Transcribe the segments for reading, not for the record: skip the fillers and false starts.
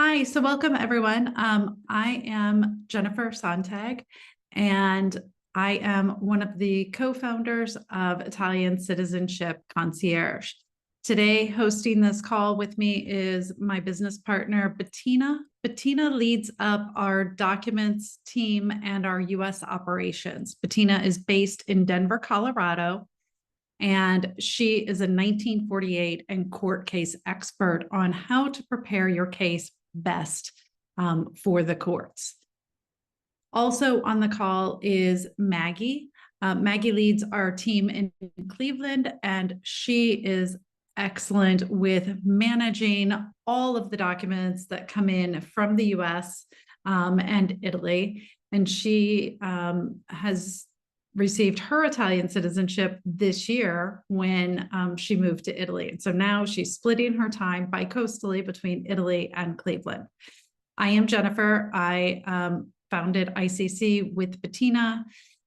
Hi, so welcome everyone. I am Jennifer Sontag, and I am one of the co-founders of Italian Citizenship Concierge. Today, hosting this call with me is my business partner, Bettina. Bettina leads up our documents team and our US operations. Bettina is based in Denver, Colorado, and she is a 1948 and court case expert on how to prepare your case best for the courts. Also on the call is Maggie. Maggie leads our team in Cleveland, and she is excellent with managing all of the documents that come in from the US and Italy. And she has received her Italian citizenship this year when she moved to Italy. And so now she's splitting her time bi-coastally between Italy and Cleveland. I am Jennifer. I founded ICC with Bettina,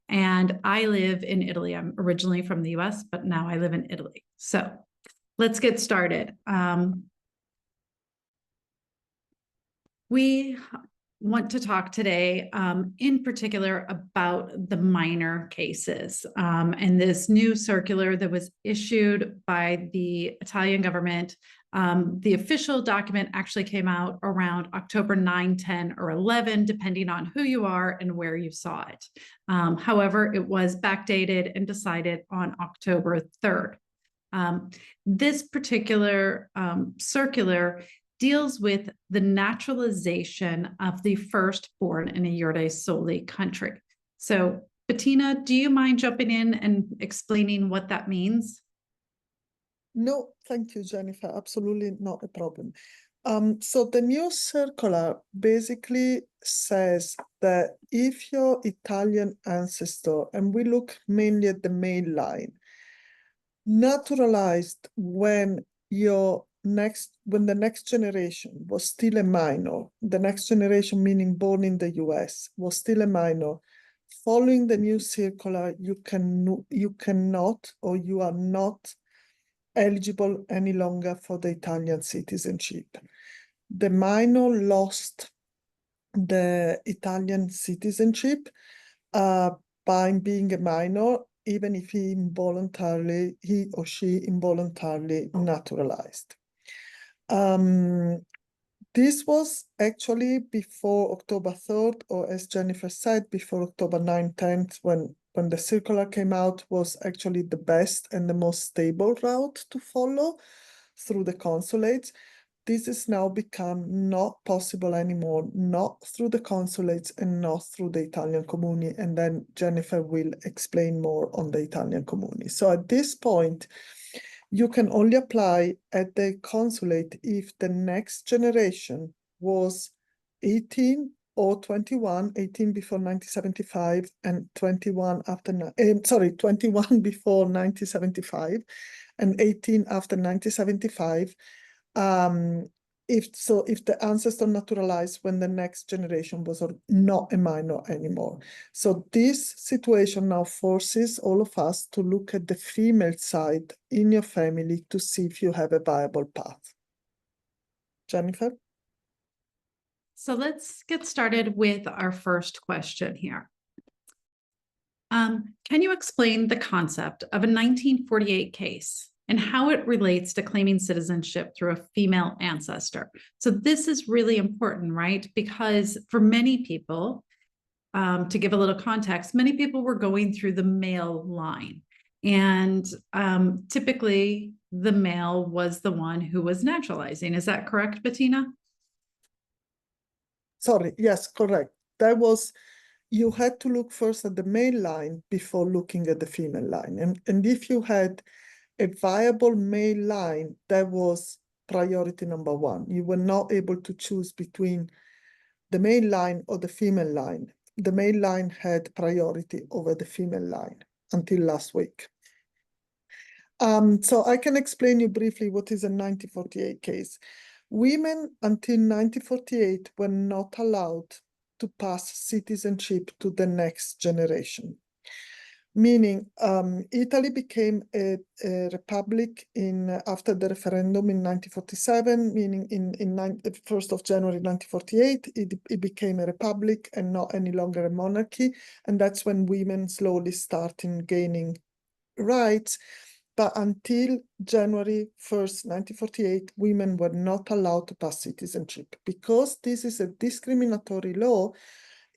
and I live in Italy. I'm originally from the US, but now I live in Italy. So let's get started. We want to talk today in particular about the minor cases and this new circular that was issued by the Italian government. The official document actually came out around October 9, 10, or 11, depending on who you are and where you saw it. However, it was backdated and decided on October 3rd. This particular circular deals with the naturalization of the firstborn in a Jure Soli country. So, Bettina, do you mind jumping in and explaining what that means? No, thank you, Jennifer. Absolutely not a problem. So the new circular basically says that if your Italian ancestor, and we look mainly at the male line, naturalized when the next generation was still a minor, the next generation meaning born in the US, was still a minor, following the new circular, you cannot, or you are not eligible any longer for the Italian citizenship. The minor lost the Italian citizenship by being a minor, even if he or she involuntarily naturalized. This was actually before October 3rd, or as Jennifer said, before October 9th, 10th, when the circular came out, was actually the best and the most stable route to follow through the consulates. This has now become not possible anymore, not through the consulates and not through the Italian Comuni. And then Jennifer will explain more on the Italian Comuni. So at this point, you can only apply at the consulate if the next generation was 18 or 21, 18 before 1975 and 21 after, 21 before 1975 and 18 after 1975. If the ancestor naturalized when the next generation was not a minor anymore. So this situation now forces all of us to look at the female side in your family to see if you have a viable path. Jennifer? So let's get started with our first question here. Can you explain the concept of a 1948 case and how it relates to claiming citizenship through a female ancestor? So this is really important, right? Because for many people, to give a little context, many people were going through the male line. And typically, the male was the one who was naturalizing. Is that correct, Bettina? Sorry, yes, correct. You had to look first at the male line before looking at the female line. And if you had a viable male line, that was priority number one. You were not able to choose between the male line or the female line. The male line had priority over the female line until last week. So I can explain you briefly what is a 1948 case. Women until 1948 were not allowed to pass citizenship to the next generation. meaning Italy became a republic after the referendum in 1947, meaning in 1st of January 1948, it became a republic and not any longer a monarchy. And that's when women slowly started gaining rights. But until January 1st, 1948, women were not allowed to pass citizenship. Because this is a discriminatory law,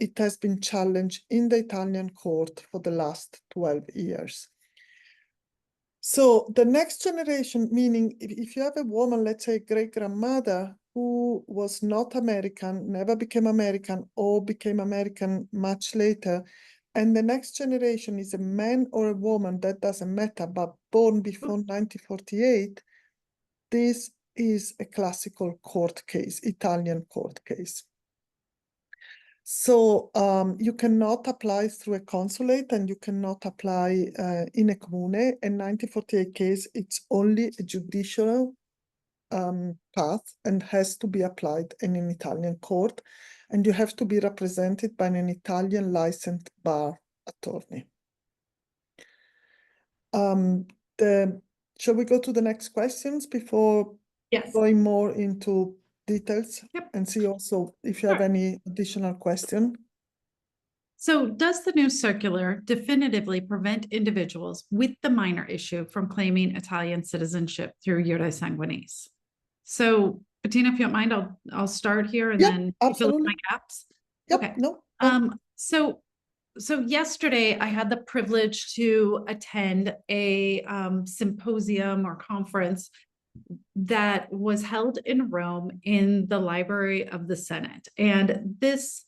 it has been challenged in the Italian court for the last 12 years. So the next generation, meaning if you have a woman, let's say great-grandmother, who was not American, never became American, or became American much later, and the next generation is a man or a woman, that doesn't matter, but born before 1948, this is a classical court case, Italian court case. So you cannot apply through a consulate, and you cannot apply in a comune. In 1948 case, it's only a judicial path and has to be applied in an Italian court, and you have to be represented by an Italian licensed bar attorney. Shall we go to the next questions before going more into details? Yep. And see also if you have any additional question. So does the new circular definitively prevent individuals with the minor issue from claiming Italian citizenship through Jure Sanguinis? So Bettina, if you don't mind, I'll start here and then fill in my gaps. Yep, Okay. No. So yesterday I had the privilege to attend a symposium or conference that was held in Rome in the Library of the Senate. And this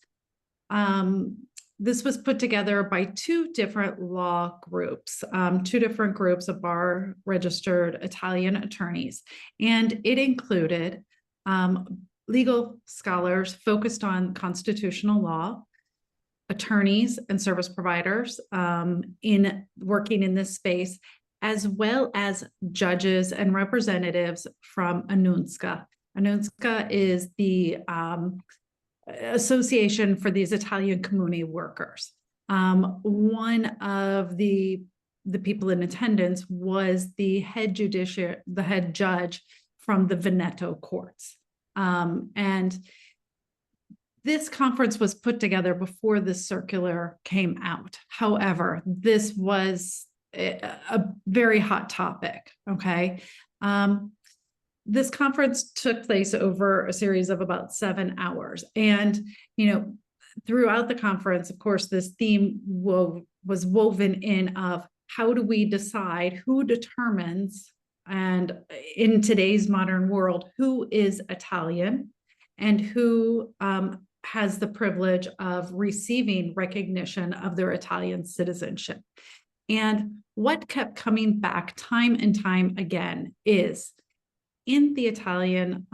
was put together by two different law groups, two different groups of bar registered Italian attorneys. And it included legal scholars focused on constitutional law, attorneys and service providers in working in this space, as well as judges and representatives from ANUNSCA. ANUNSCA is the association for these Italian comune workers. One of the people in attendance was the head judge from the Veneto courts. And this conference was put together before the circular came out. However, this was a very hot topic, okay? This conference took place over a series of about 7 hours. And, throughout the conference, of course, this theme was woven in of how do we decide who determines, and in today's modern world, who is Italian and who has the privilege of receiving recognition of their Italian citizenship. And what kept coming back time and time again is in the Italian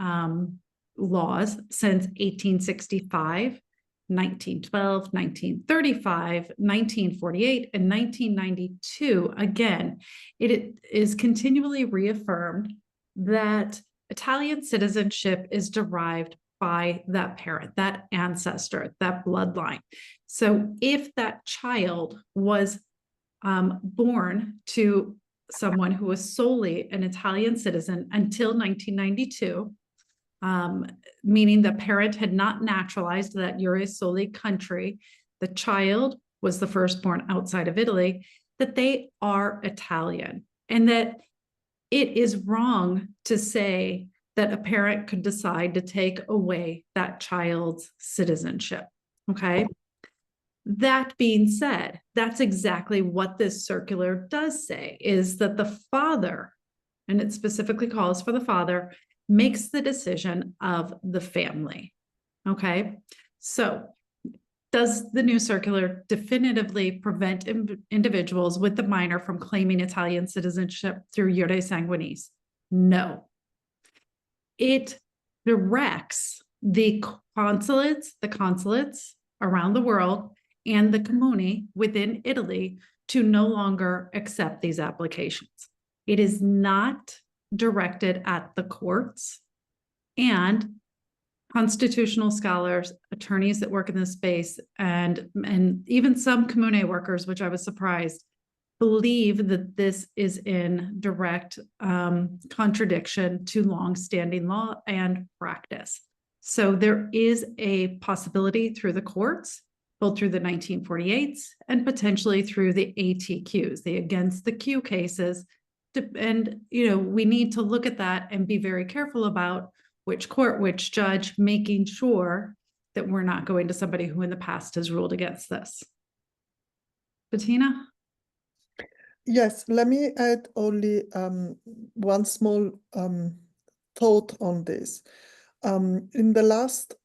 laws since 1865, 1912, 1935, 1948, and 1992, again, it is continually reaffirmed that Italian citizenship is derived by that parent, that ancestor, that bloodline. So if that child was born to someone who was solely an Italian citizen until 1992, meaning the parent had not naturalized that Jure Soli country, the child was the firstborn outside of Italy, that they are Italian, and that it is wrong to say that a parent could decide to take away that child's citizenship, okay? That being said, that's exactly what this circular does say, is that the father, and it specifically calls for the father, makes the decision of the family, okay? So does the new circular definitively prevent individuals with the minor from claiming Italian citizenship through Jure Sanguinis? No. It directs the consulates around the world and the comuni within Italy to no longer accept these applications. It is not directed at the courts, and constitutional scholars, attorneys that work in this space, and even some comune workers, which I was surprised, believe that this is in direct contradiction to longstanding law and practice. So there is a possibility through the courts, both through the 1948s and potentially through the ATQs, the against the Q cases. And, we need to look at that and be very careful about which court, which judge, making sure that we're not going to somebody who in the past has ruled against this. Bettina? Yes, let me add only one small thought on this. In the last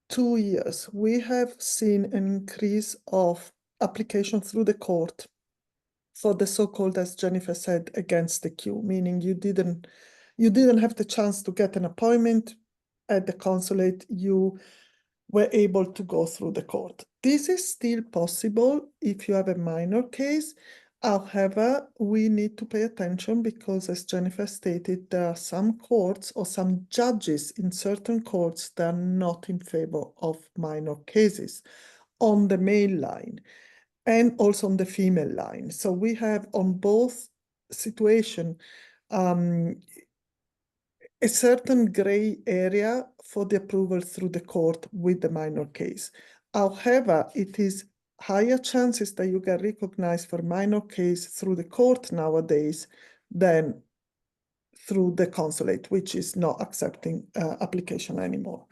2 years, we have seen an increase of application through the court for the so-called, as Jennifer said, against the queue, meaning you didn't have the chance to get an appointment at the consulate, you were able to go through the court. This is still possible if you have a minor case. However, we need to pay attention because, as Jennifer stated, there are some courts or some judges in certain courts that are not in favor of minor cases on the male line and also on the female line. So we have on both situations a certain gray area for the approval through the court with the minor case. However, it is higher chances that you get recognized for minor case through the court nowadays than through the consulate, which is not accepting application anymore.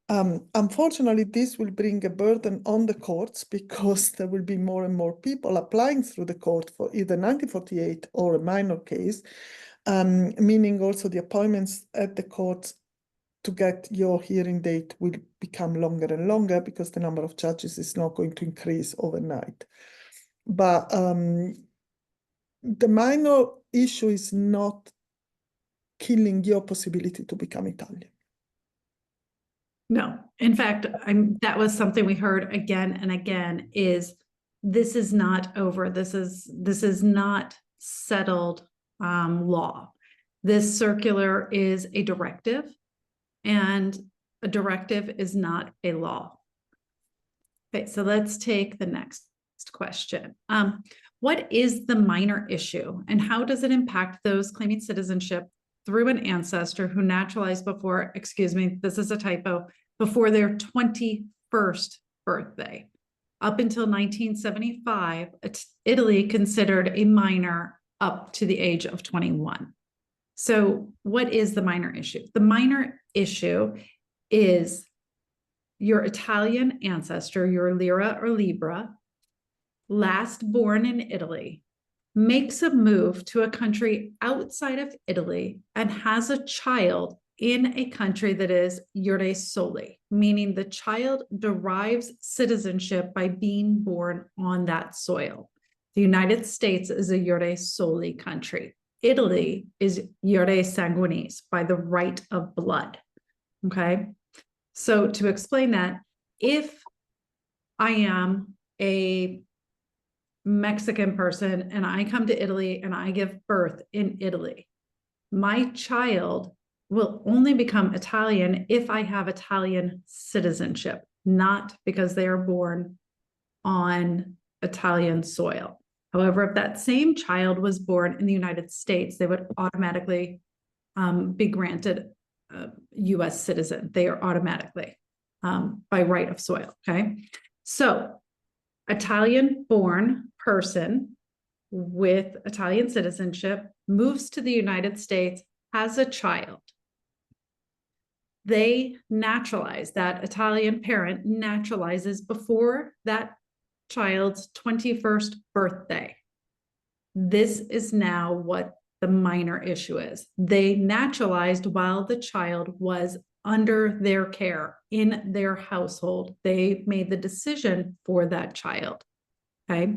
Unfortunately, this will bring a burden on the courts because there will be more and more people applying through the court for either 1948 or a minor case, meaning also the appointments at the courts to get your hearing date will become longer and longer because the number of judges is not going to increase overnight. But the minor issue is not killing your possibility to become Italian. No, in fact, that was something we heard again and again is this is not over. This is not settled law. This circular is a directive, and a directive is not a law. Okay, so let's take the next question. What is the minor issue and how does it impact those claiming citizenship through an ancestor who naturalized before, excuse me, this is a typo, before their 21st birthday? Up until 1975, Italy considered a minor up to the age of 21. So what is the minor issue? The minor issue is your Italian ancestor, your Lira or Libra, last born in Italy, makes a move to a country outside of Italy and has a child in a country that is Jure Soli, meaning the child derives citizenship by being born on that soil. The United States is a Jure Soli country. Italy is Jure Sanguinis, by the right of blood. Okay, so to explain that, if I am a Mexican person and I come to Italy and I give birth in Italy, my child will only become Italian if I have Italian citizenship, not because they are born on Italian soil. However, if that same child was born in the United States, they would automatically be granted a US citizen. They are automatically by right of soil, okay? So Italian-born person with Italian citizenship moves to the United States, has a child. They naturalize, that Italian parent naturalizes before that child's 21st birthday. This is now what the minor issue is. They naturalized while the child was under their care in their household. They made the decision for that child. Okay.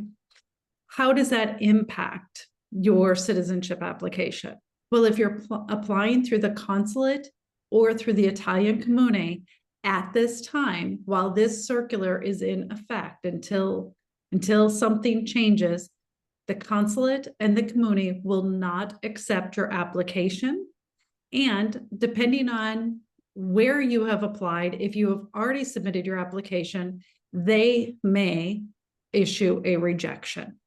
How does that impact your citizenship application? Well, if you're applying through the consulate or through the Italian comune at this time, while this circular is in effect until something changes, the consulate and the comune will not accept your application. And depending on where you have applied, if you have already submitted your application, they may issue a rejection.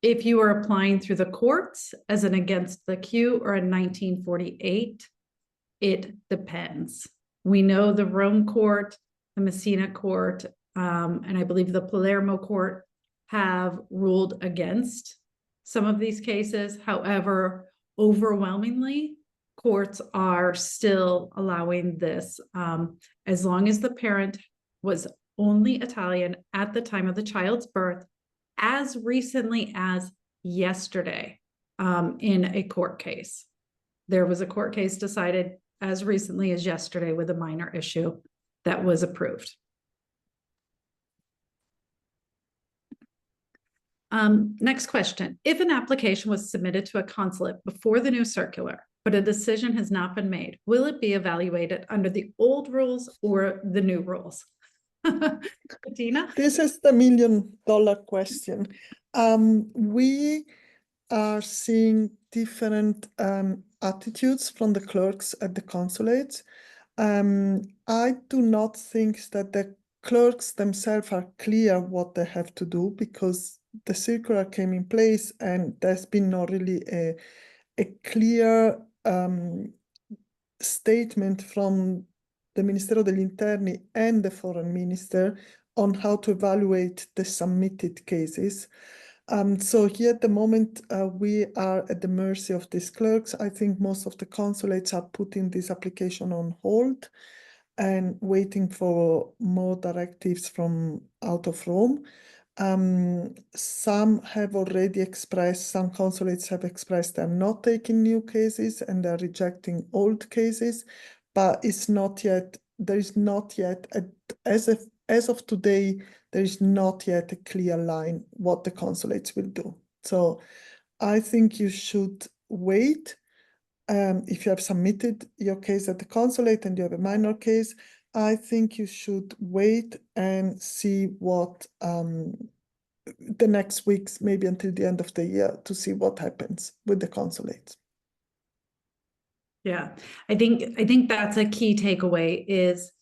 If you are applying through the courts as an against the queue or a 1948, it depends. We know the Rome court, the Messina court, and I believe the Palermo court have ruled against some of these cases. However, overwhelmingly, courts are still allowing this as long as the parent was only Italian at the time of the child's birth, as recently as yesterday in a court case. There was a court case decided as recently as yesterday with a minor issue that was approved. Next question. If an application was submitted to a consulate before the new circular, but a decision has not been made, will it be evaluated under the old rules or the new rules? Bettina? This is the million-dollar question. We are seeing different attitudes from the clerks at the consulates. I do not think that the clerks themselves are clear what they have to do, because the circular came in place and there's been not really a clear statement from the Ministero degli Interni and the Foreign Minister on how to evaluate the submitted cases. So here at the moment, we are at the mercy of these clerks. I think most of the consulates are putting this application on hold and waiting for more directives from out of Rome. Some have already expressed, some consulates have expressed they're not taking new cases and they're rejecting old cases, but it's not yet, there is not yet, as of today, there is not yet a clear line what the consulates will do. So I think you should wait. If you have submitted your case at the consulate and you have a minor case, I think you should wait and see what the next weeks, maybe until the end of the year, to see what happens with the consulates. Yeah, I think that's a key takeaway is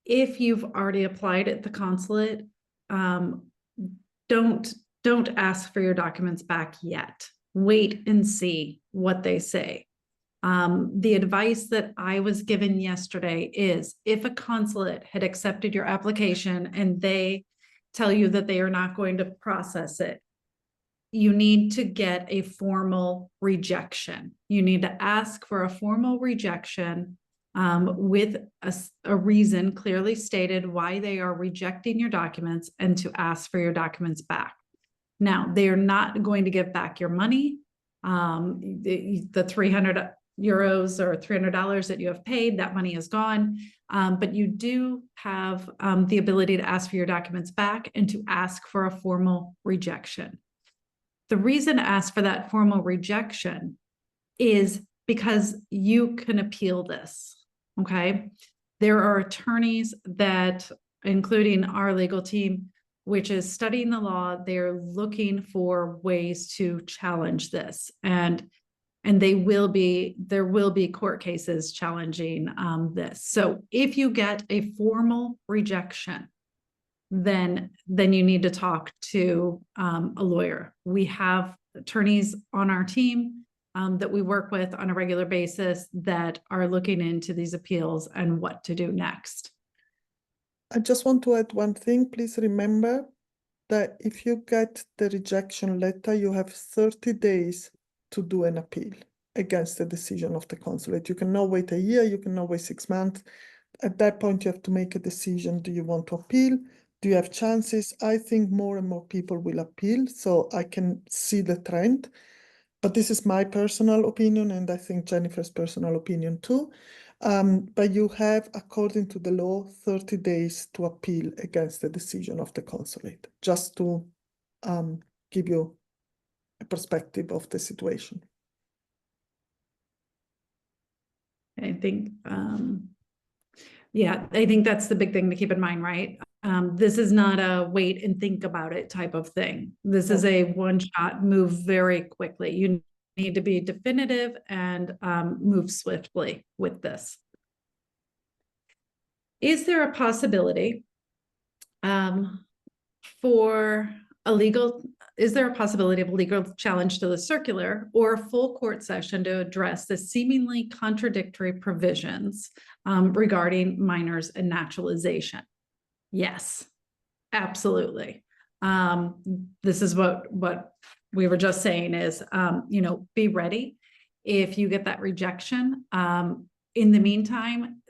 if you've already applied at the consulate, don't ask for your documents back yet. Wait and see what they say. The advice that I was given yesterday is if a consulate had accepted your application and they tell you that they are not going to process it, you need to get a formal rejection. You need to ask for a formal rejection with a reason clearly stated why they are rejecting your documents and to ask for your documents back. Now, they are not going to give back your money. The 300 euros or $300 that you have paid, that money is gone. But you do have the ability to ask for your documents back and to ask for a formal rejection. The reason to ask for that formal rejection is because you can appeal this, okay? There are attorneys that, including our legal team, which is studying the law, they're looking for ways to challenge this. And there will be court cases challenging this. So if you get a formal rejection, then you need to talk to a lawyer. We have attorneys on our team that we work with on a regular basis that are looking into these appeals and what to do next. I just want to add one thing. Please remember that if you get the rejection letter, you have 30 days to do an appeal against the decision of the consulate. You cannot wait a year, you cannot wait 6 months. At that point, you have to make a decision. Do you want to appeal? Do you have chances? I think more and more people will appeal, so I can see the trend. But this is my personal opinion, and I think Jennifer's personal opinion too. But you have, according to the law, 30 days to appeal against the decision of the consulate, just to give you a perspective of the situation. I think, yeah, I think that's the big thing to keep in mind, right? This is not a wait and think about it type of thing. This is a one-shot move very quickly. You need to be definitive and move swiftly with this. Is there a possibility for a legal is there a possibility of a legal challenge to the circular or a full court session to address the seemingly contradictory provisions regarding minors and naturalization? Yes, absolutely. This is what we were just saying is, be ready if you get that rejection. In the meantime,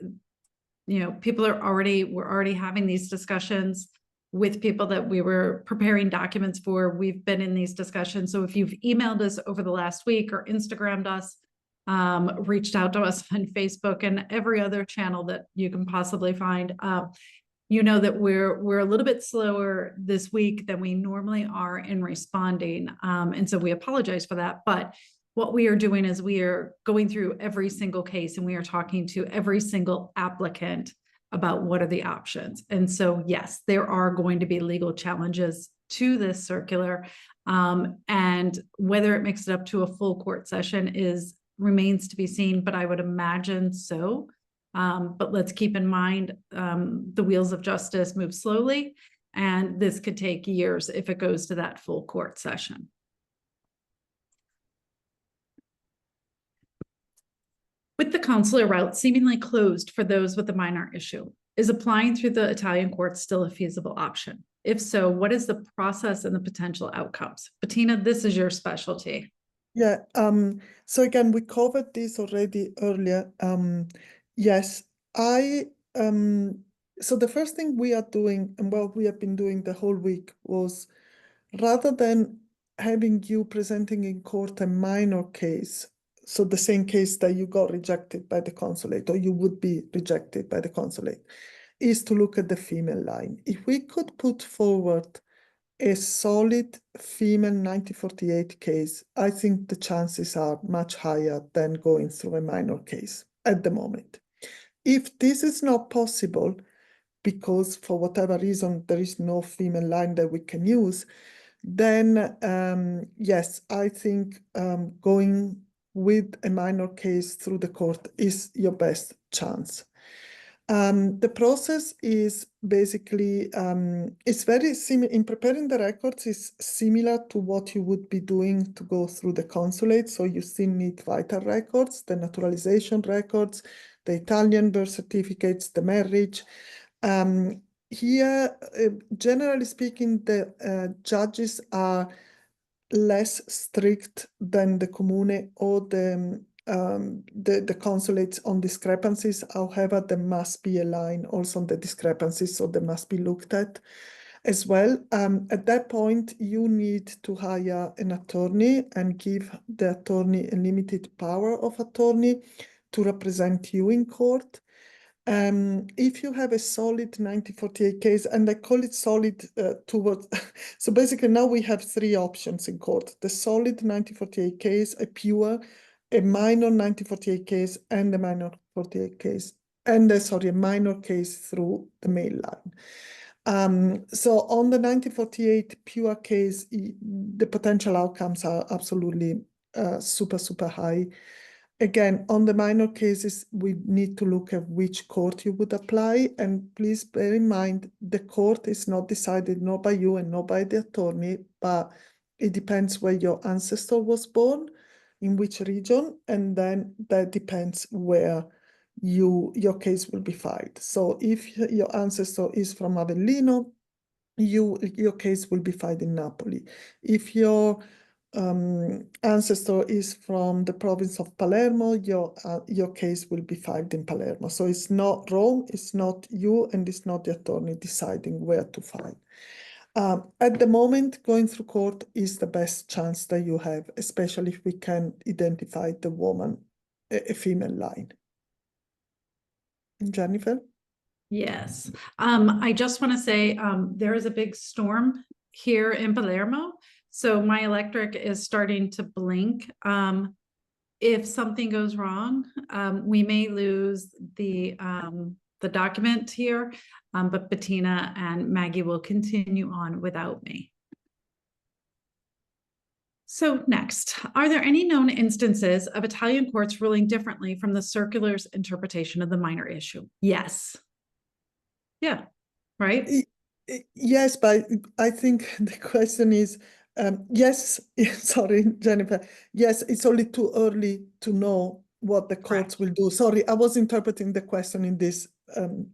people we're already having these discussions with people that we were preparing documents for. We've been in these discussions. So if you've emailed us over the last week or Instagrammed us, reached out to us on Facebook and every other channel that you can possibly find, that we're a little bit slower this week than we normally are in responding. And so we apologize for that. But what we are doing is we are going through every single case and we are talking to every single applicant about what are the options. And so, yes, there are going to be legal challenges to this circular. And whether it makes it up to a full court session remains to be seen, but I would imagine so. But let's keep in mind, the wheels of justice move slowly, and this could take years if it goes to that full court session. With the consular route seemingly closed for those with a minor issue, is applying through the Italian courts still a feasible option? If so, what is the process and the potential outcomes? Bettina, this is your specialty. Yeah, so again, we covered this already earlier. Yes, so the first thing we are doing, and what we have been doing the whole week, was rather than having you presenting in court a minor case, so the same case that you got rejected by the consulate, or you would be rejected by the consulate, is to look at the female line. If we could put forward a solid female 1948 case, I think the chances are much higher than going through a minor case at the moment. If this is not possible, because for whatever reason there is no female line that we can use, then yes, I think going with a minor case through the court is your best chance. The process is basically, it's very similar in preparing the records, is similar to what you would be doing to go through the consulate. So you still need vital records, the naturalization records, the Italian birth certificates, the marriage. Here, generally speaking, the judges are less strict than the comune or the consulates on discrepancies. However, there must be a line also on the discrepancies, so they must be looked at as well. At that point, you need to hire an attorney and give the attorney a limited power of attorney to represent you in court. If you have a solid 1948 case, and I call it solid towards, so basically now we have three options in court: the solid 1948 case, a minor 1948 case, and a minor 48 case, and a minor case through the mail line. So on the 1948 pure case, the potential outcomes are absolutely super high. Again, on the minor cases, we need to look at which court you would apply. And please bear in mind, the court is not decided not by you and not by the attorney, but it depends where your ancestor was born, in which region, and then that depends where your case will be filed. So if your ancestor is from Avellino, your case will be filed in Napoli. If your ancestor is from the province of Palermo, your case will be filed in Palermo. So it's not Rome, it's not you, and it's not the attorney deciding where to file. At the moment, going through court is the best chance that you have, especially if we can identify the woman, a female line. Jennifer? Yes. I just want to say there is a big storm here in Palermo. So my electric is starting to blink. If something goes wrong, we may lose the document here, but Bettina and Maggie will continue on without me. So next, are there any known instances of Italian courts ruling differently from the circular's interpretation of the minor issue? Yes. Yeah, right? Yes, but I think the question is, Yes, sorry, Jennifer. Yes, it's only too early to know what the courts will do. Sorry, I was interpreting the question in this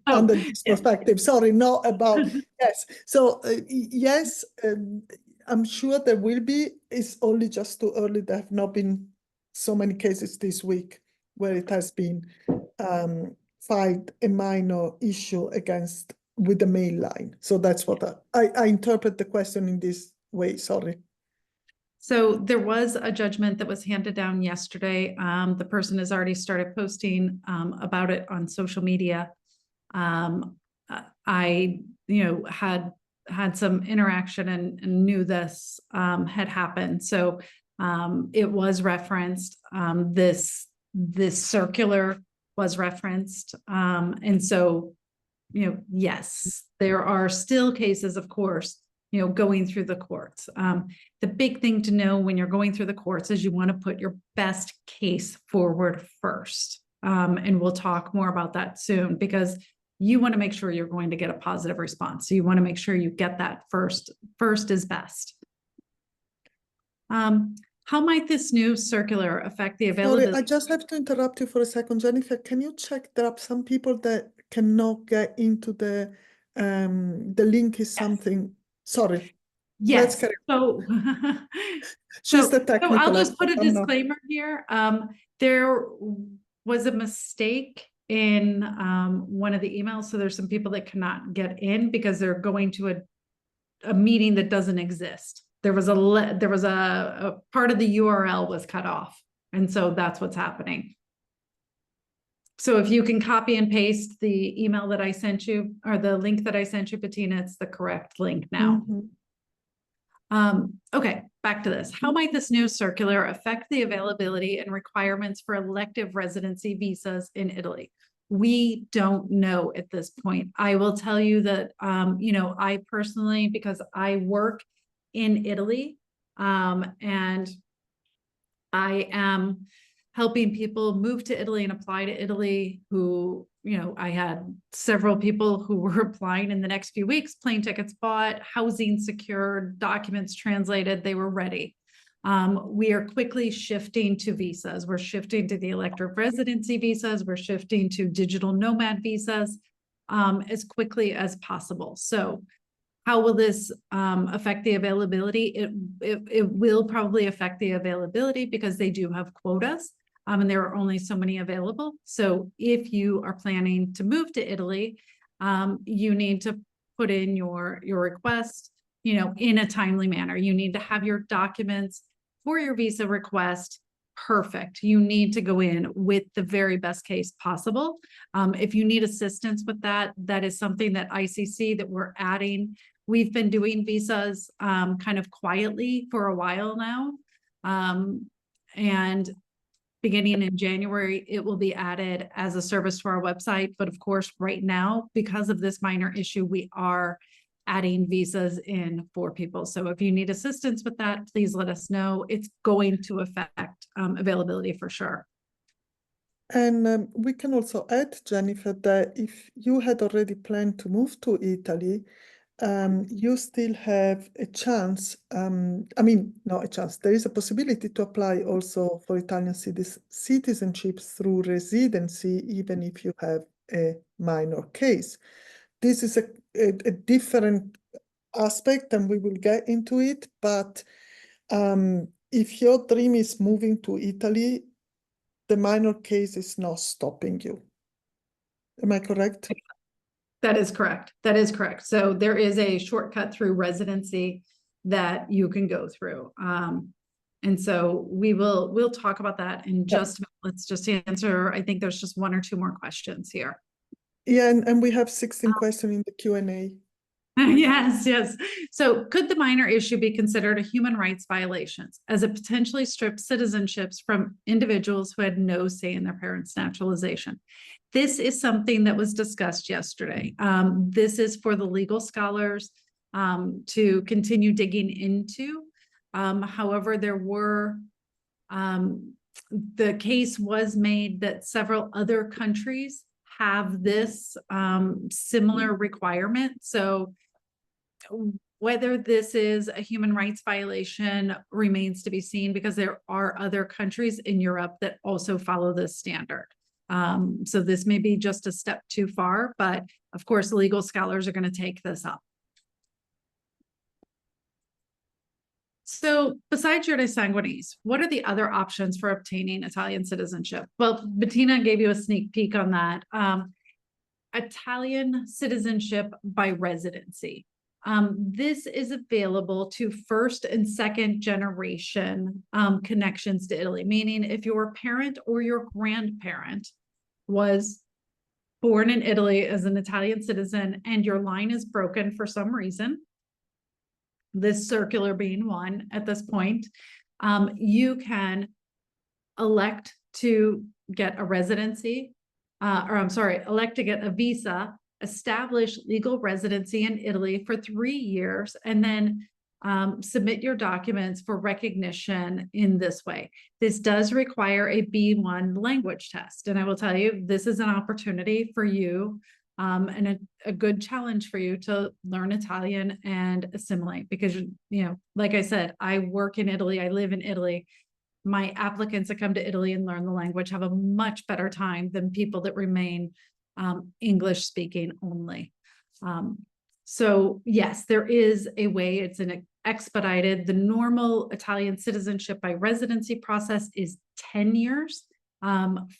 under this yeah. perspective. Sorry, not about yes. So yes, I'm sure there will be. It's only just too early. There have not been so many cases this week where it has been filed a minor issue against with the mail line. So that's what I interpret the question in this way. Sorry. So there was a judgment that was handed down yesterday. The person has already started posting about it on social media. I, had some interaction and knew this had happened. So it was referenced. This circular was referenced. And so, yes, there are still cases, of course, going through the courts. The big thing to know when you're going through the courts is you want to put your best case forward first. And we'll talk more about that soon, because you want to make sure you're going to get a positive response. So you want to make sure you get that first is best. How might this new circular affect the availability? Sorry, I just have to interrupt you for a second, Jennifer. Can you check there are some people that cannot get into the link is something. Sorry. Yes. So, She's the so technical I'll just put expert, a I'm not. disclaimer here. There was a mistake in one of the emails. So there's some people that cannot get in because they're going to a meeting that doesn't exist. There was a part of the URL was cut off. And so that's what's happening. So if you can copy and paste the email that I sent you, or the link that I sent you, Bettina, it's the correct link now. Okay, back to this. How might this new circular affect the availability and requirements for elective residency visas in Italy? We don't know at this point. I will tell you that, I personally, because I work in Italy, and I am helping people move to Italy and apply to Italy who, I had several people who were applying in the next few weeks, plane tickets bought, housing secured, documents translated, they were ready. We are quickly shifting to visas. We're shifting to the elective residency visas. We're shifting to digital nomad visas as quickly as possible. So how will this affect the availability? It will probably affect the availability because they do have quotas, and there are only so many available. So if you are planning to move to Italy, you need to put in your request, in a timely manner. You need to have your documents for your visa request perfect. You need to go in with the very best case possible. If you need assistance with that, that is something that ICC that we're adding. We've been doing visas kind of quietly for a while now. And beginning in January, it will be added as a service to our website. But of course, right now, because of this minor issue, we are adding visas in for people. So if you need assistance with that, please let us know. It's going to affect availability for sure. And we can also add, Jennifer, that if you had already planned to move to Italy, you still have a chance, not a chance, there is a possibility to apply also for Italian citizenship through residency, even if you have a minor case. This is a different aspect and we will get into it, but if your dream is moving to Italy, the minor case is not stopping you. Am I correct? That is correct. That is correct. So there is a shortcut through residency that you can go through. And so we'll talk about that in just a minute. Let's just answer. I think there's just one or two more questions here. Yeah, and we have 16 questions in the Q&A. Yes. So could the minor issue be considered a human rights violation as it potentially stripped citizenships from individuals who had no say in their parents' naturalization? This is something that was discussed yesterday. This is for the legal scholars to continue digging into. However, there were, the case was made that several other countries have this similar requirement. So Whether this is a human rights violation remains to be seen, because there are other countries in Europe that also follow this standard. So this may be just a step too far, but of course, legal scholars are going to take this up. So besides Jure Sanguinis, what are the other options for obtaining Italian citizenship? Well, Bettina gave you a sneak peek on that. Italian citizenship by residency. This is available to first and second generation connections to Italy, meaning if your parent or your grandparent was born in Italy as an Italian citizen and your line is broken for some reason, this circular being one at this point, you can elect to get a residency, elect to get a visa, establish legal residency in Italy for 3 years, and then submit your documents for recognition in this way. This does require a B1 language test. And I will tell you, this is an opportunity for you and a good challenge for you to learn Italian and assimilate, because, like I said, I work in Italy, I live in Italy. My applicants that come to Italy and learn the language have a much better time than people that remain English speaking only. So yes, there is a way. It's an expedited. The normal Italian citizenship by residency process is 10 years.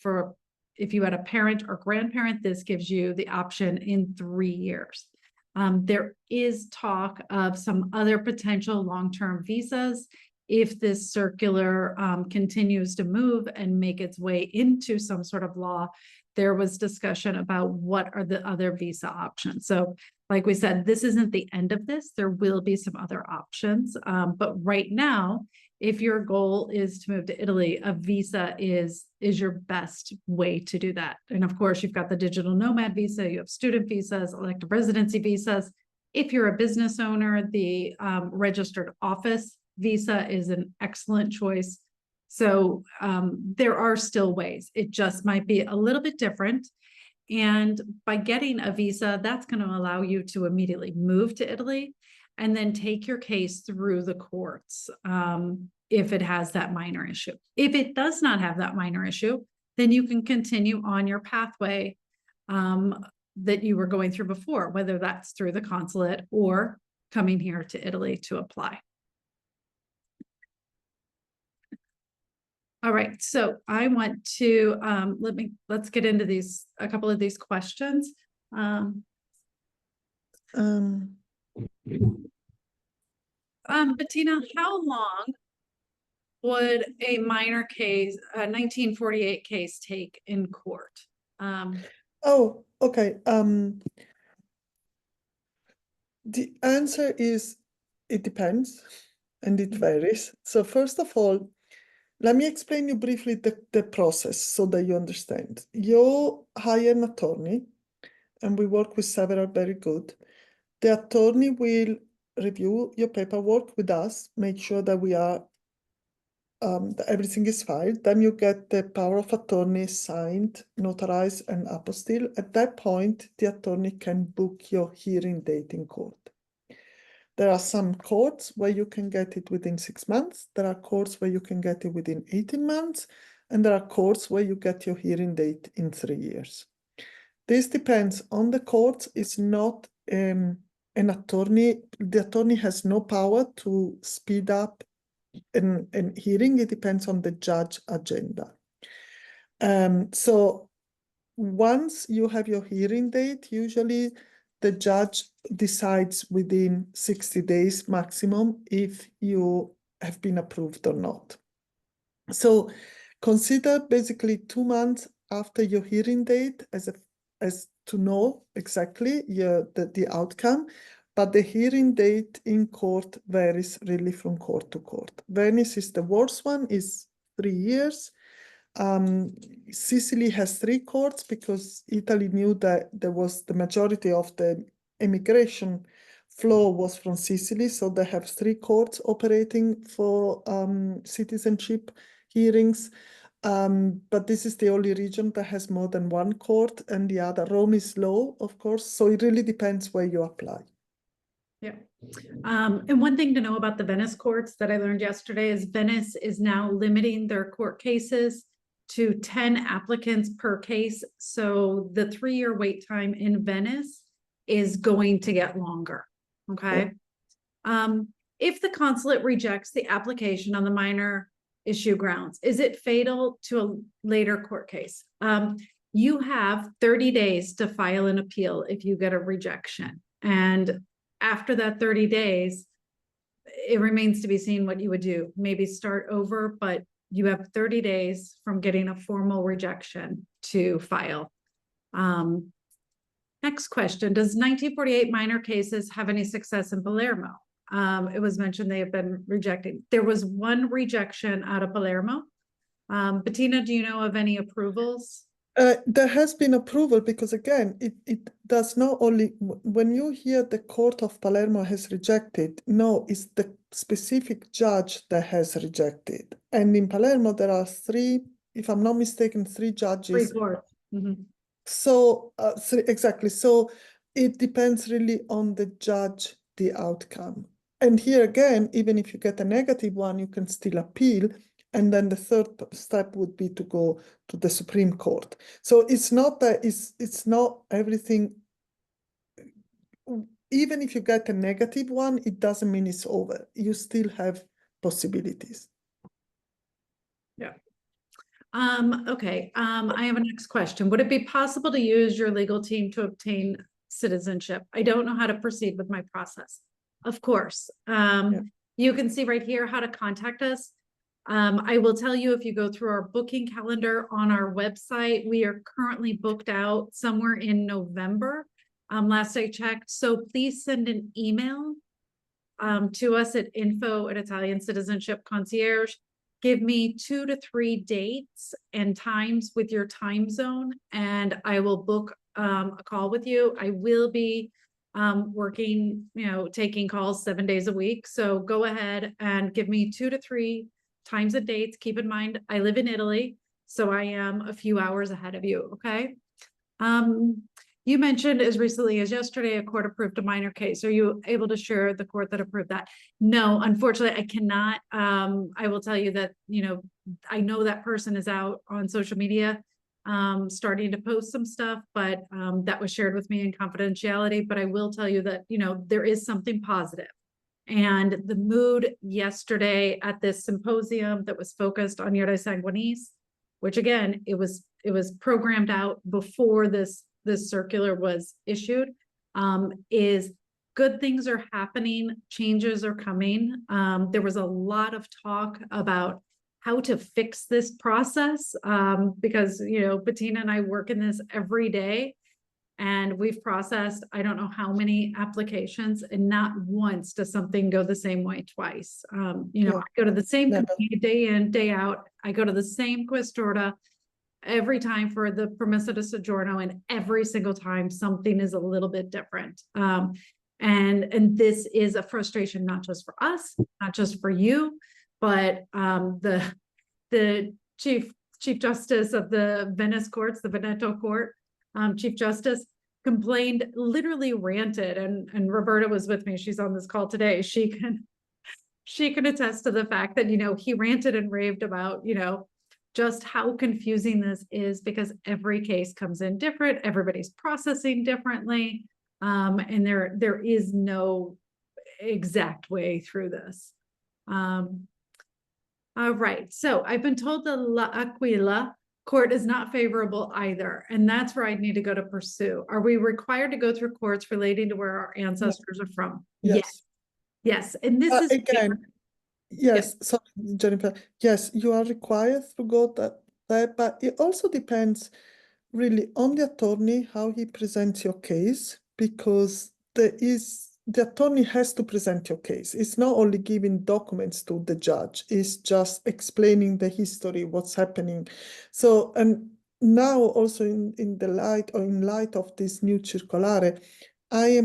For if you had a parent or grandparent, this gives you the option in 3 years. There is talk of some other potential long-term visas if this circular continues to move and make its way into some sort of law. There was discussion about what are the other visa options. So like we said, this isn't the end of this. There will be some other options. But right now, if your goal is to move to Italy, a visa is your best way to do that. And of course, you've got the digital nomad visa, you have student visas, elective residency visas. If you're a business owner, the registered office visa is an excellent choice. So there are still ways. It just might be a little bit different. And by getting a visa, that's going to allow you to immediately move to Italy and then take your case through the courts if it has that minor issue. If it does not have that minor issue, then you can continue on your pathway that you were going through before, whether that's through the consulate or coming here to Italy to apply. All right, so I want to let's get into a couple of these questions. Bettina, how long would a minor case, a 1948 case, take in court? Oh, okay. The answer is it depends and it varies. So first of all, let me explain you briefly the process so that you understand. You hire an attorney, and we work with several very good. The attorney will review your paperwork with us, make sure that we are that everything is filed. Then you get the power of attorney signed, notarized, and apostille. At that point, the attorney can book your hearing date in court. There are some courts where you can get it within 6 months. There are courts where you can get it within 18 months. And there are courts where you get your hearing date in 3 years. This depends on the court. It's not an attorney. The attorney has no power to speed up an hearing. It depends on the judge agenda. So once you have your hearing date, usually the judge decides within 60 days maximum if you have been approved or not. So consider basically 2 months after your hearing date as to know exactly the outcome. But the hearing date in court varies really from court to court. Venice is the worst one, is 3 years. Sicily has 3 courts because Italy knew that there was the majority of the immigration flow was from Sicily, so they have 3 courts operating for citizenship hearings. But this is the only region that has more than 1 court, and the other, Rome is low, of course, so it really depends where you apply. Yeah. And one thing to know about the Venice courts that I learned yesterday is Venice is now limiting their court cases to 10 applicants per case. So the 3-year wait time in Venice is going to get longer. Okay. If the consulate rejects the application on the minor issue grounds, is it fatal to a later court case? You have 30 days to file an appeal if you get a rejection. And after that 30 days, it remains to be seen what you would do. Maybe start over, but you have 30 days from getting a formal rejection to file. Next question, does 1948 minor cases have any success in Palermo? It was mentioned they have been rejected. There was one rejection out of Palermo. Bettina, do you know of any approvals? There has been approval because, again, it does not only, when you hear the Court of Palermo has rejected, no, it's the specific judge that has rejected. And in Palermo, there are 3, if I'm not mistaken, 3 judges. 3/4. Mm-hmm. So, exactly. So it depends really on the judge, the outcome. And here again, even if you get a negative one, you can still appeal. And then the third step would be to go to the Supreme Court. So it's not that it's not everything. Even if you get a negative one, it doesn't mean it's over. You still have possibilities. Yeah. Okay. I have a next question. Would it be possible to use your legal team to obtain citizenship? I don't know how to proceed with my process. Of course. You can see right here how to contact us. I will tell you, if you go through our booking calendar on our website, we are currently booked out somewhere in November. Last I checked. So please send an email to us at info@Italian Citizenship Concierge. Give me 2 to 3 dates and times with your time zone, and I will book a call with you. I will be working, taking calls 7 days a week. So go ahead and give me 2 to 3 times and dates. Keep in mind, I live in Italy, so I am a few hours ahead of you. Okay. You mentioned as recently as yesterday, a court approved a minor case. Are you able to share the court that approved that? No, unfortunately, I cannot. I will tell you that, I know that person is out on social media, starting to post some stuff, but that was shared with me in confidentiality. But I will tell you that, there is something positive. And the mood yesterday at this symposium that was focused on Jure Sanguinis, which again, it was programmed out before this circular was issued, is good things are happening, changes are coming. There was a lot of talk about how to fix this process, because, Bettina and I work in this every day, and we've processed, I don't know how many applications, and not once does something go the same way twice. I go to the same committee day in, day out. I go to the same questura every time for the permesso di soggiorno, and every single time something is a little bit different. And this is a frustration, not just for us, not just for you, but the chief justice of the Venice courts, the Veneto court, Chief Justice, complained, literally ranted, and Roberta was with me. She's on this call today. She can attest to the fact that, he ranted and raved about, just how confusing this is, because every case comes in different, everybody's processing differently, and there is no exact way through this. All right, so I've been told the LaAquila court is not favorable either, and that's where I need to go to pursue. Are we required to go through courts relating to where our ancestors are from? Yes. And this is again. Yes, so Jennifer, yes, you are required to go that, but it also depends really on the attorney, how he presents your case, because the attorney has to present your case. It's not only giving documents to the judge, it's just explaining the history, what's happening. So, and now also in light of this new circolare, I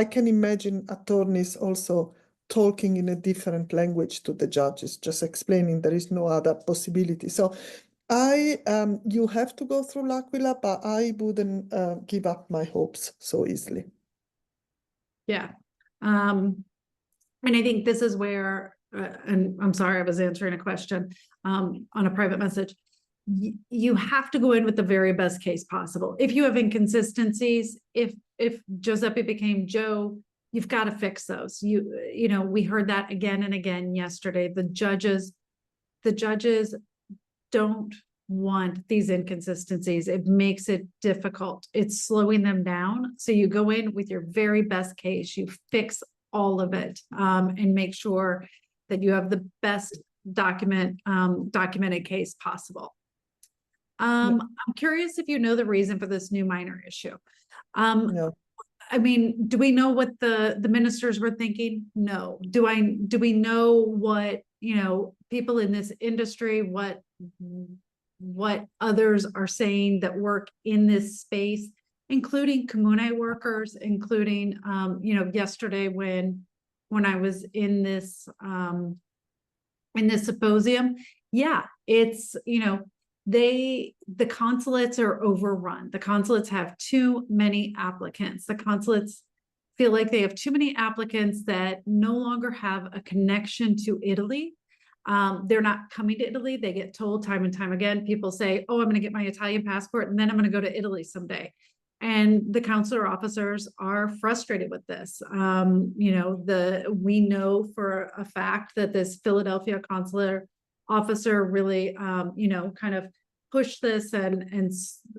can imagine attorneys also talking in a different language to the judges, just explaining there is no other possibility. So you have to go through LaAquila, but I wouldn't give up my hopes so easily. Yeah. And I think this is where, and I'm sorry, I was answering a question on a private message. You have to go in with the very best case possible. If you have inconsistencies, if Giuseppe became Joe, you've got to fix those. You know, we heard that again and again yesterday. The judges don't want these inconsistencies. It makes it difficult. It's slowing them down. So you go in with your very best case, you fix all of it, and make sure that you have the best documented case possible. I'm curious if you know the reason for this new minor issue. No. I mean, do we know what the ministers were thinking? No. Do we know what, you know, people in this industry, what others are saying that work in this space, including commune workers, including, you know, yesterday when I was in this symposium, yeah, it's, you know, the consulates are overrun. The consulates have too many applicants. The consulates feel like they have too many applicants that no longer have a connection to Italy. They're not coming to Italy. They get told time and time again, people say, oh, I'm going to get my Italian passport and then I'm going to go to Italy someday. And the consular officers are frustrated with this. You know, we know for a fact that this Philadelphia consular officer really, you know, kind of pushed this and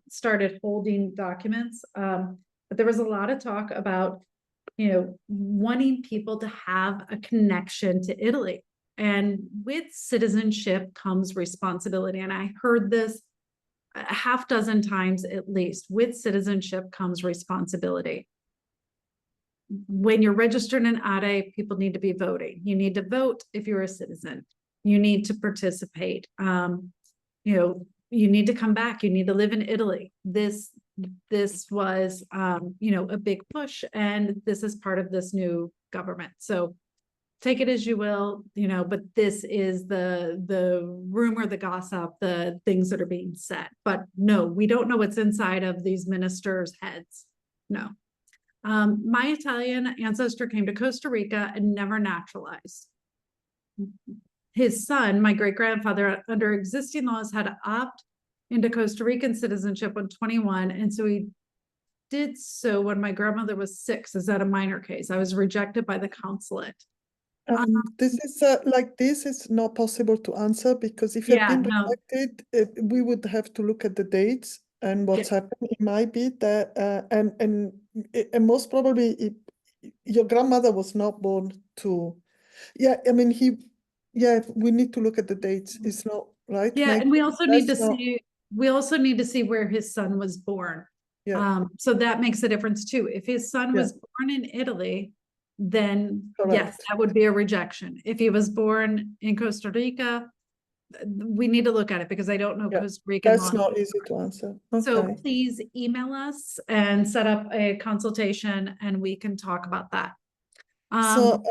started holding documents. But there was a lot of talk about, you know, wanting people to have a connection to Italy. And with citizenship comes responsibility. And I heard this a half dozen times at least. With citizenship comes responsibility. When you're registered in ADE, people need to be voting. You need to vote if you're a citizen. You need to participate. You know, you need to come back. You need to live in Italy. This was, you know, a big push, and this is part of this new government. So take it as you will, you know, but this is the rumor, the gossip, the things that are being said. But no, we don't know what's inside of these ministers' heads. No. My Italian ancestor came to Costa Rica and never naturalized. His son, my great-grandfather, under existing laws, had to opt into Costa Rican citizenship when 21. And so he did so when my grandmother was 6. Is that a minor case? I was rejected by the consulate. This is like this is not possible to answer because if you've Yeah, been no. rejected, we would have to look at the dates and what's happened. It might be that, and most probably your grandmother was not born to. Yeah, I mean Yeah, we need to look at the dates. It's not right. Yeah, Maybe and we also need to that's not- see. We also need to see where his son was born. Yeah, So that makes a difference too. If his son Yeah. was born in Italy, then yes, Correct. that would be a rejection. If he was born in Costa Rica, we need to look at it because I don't know Yeah, Costa Rican that's law. not easy to answer. So Okay. please email us and set up a consultation and we can talk about that. So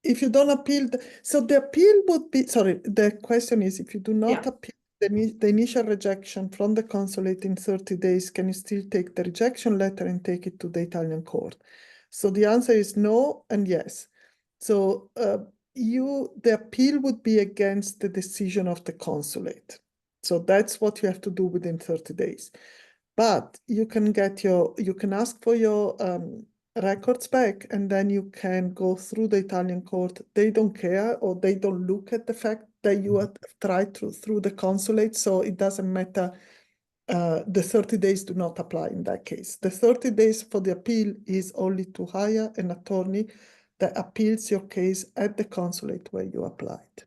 if you don't appeal, so the appeal would be, sorry, the question is, if you do not Yeah. appeal the initial rejection from the consulate in 30 days, can you still take the rejection letter and take it to the Italian court? So the answer is no and yes. So the appeal would be against the decision of the consulate. So that's what you have to do within 30 days. But you can ask for your records back, and then you can go through the Italian court. They don't care, or they don't look at the fact that you have tried through the consulate, so it doesn't matter. The 30 days do not apply in that case. The 30 days for the appeal is only to hire an attorney that appeals your case at the consulate where you applied.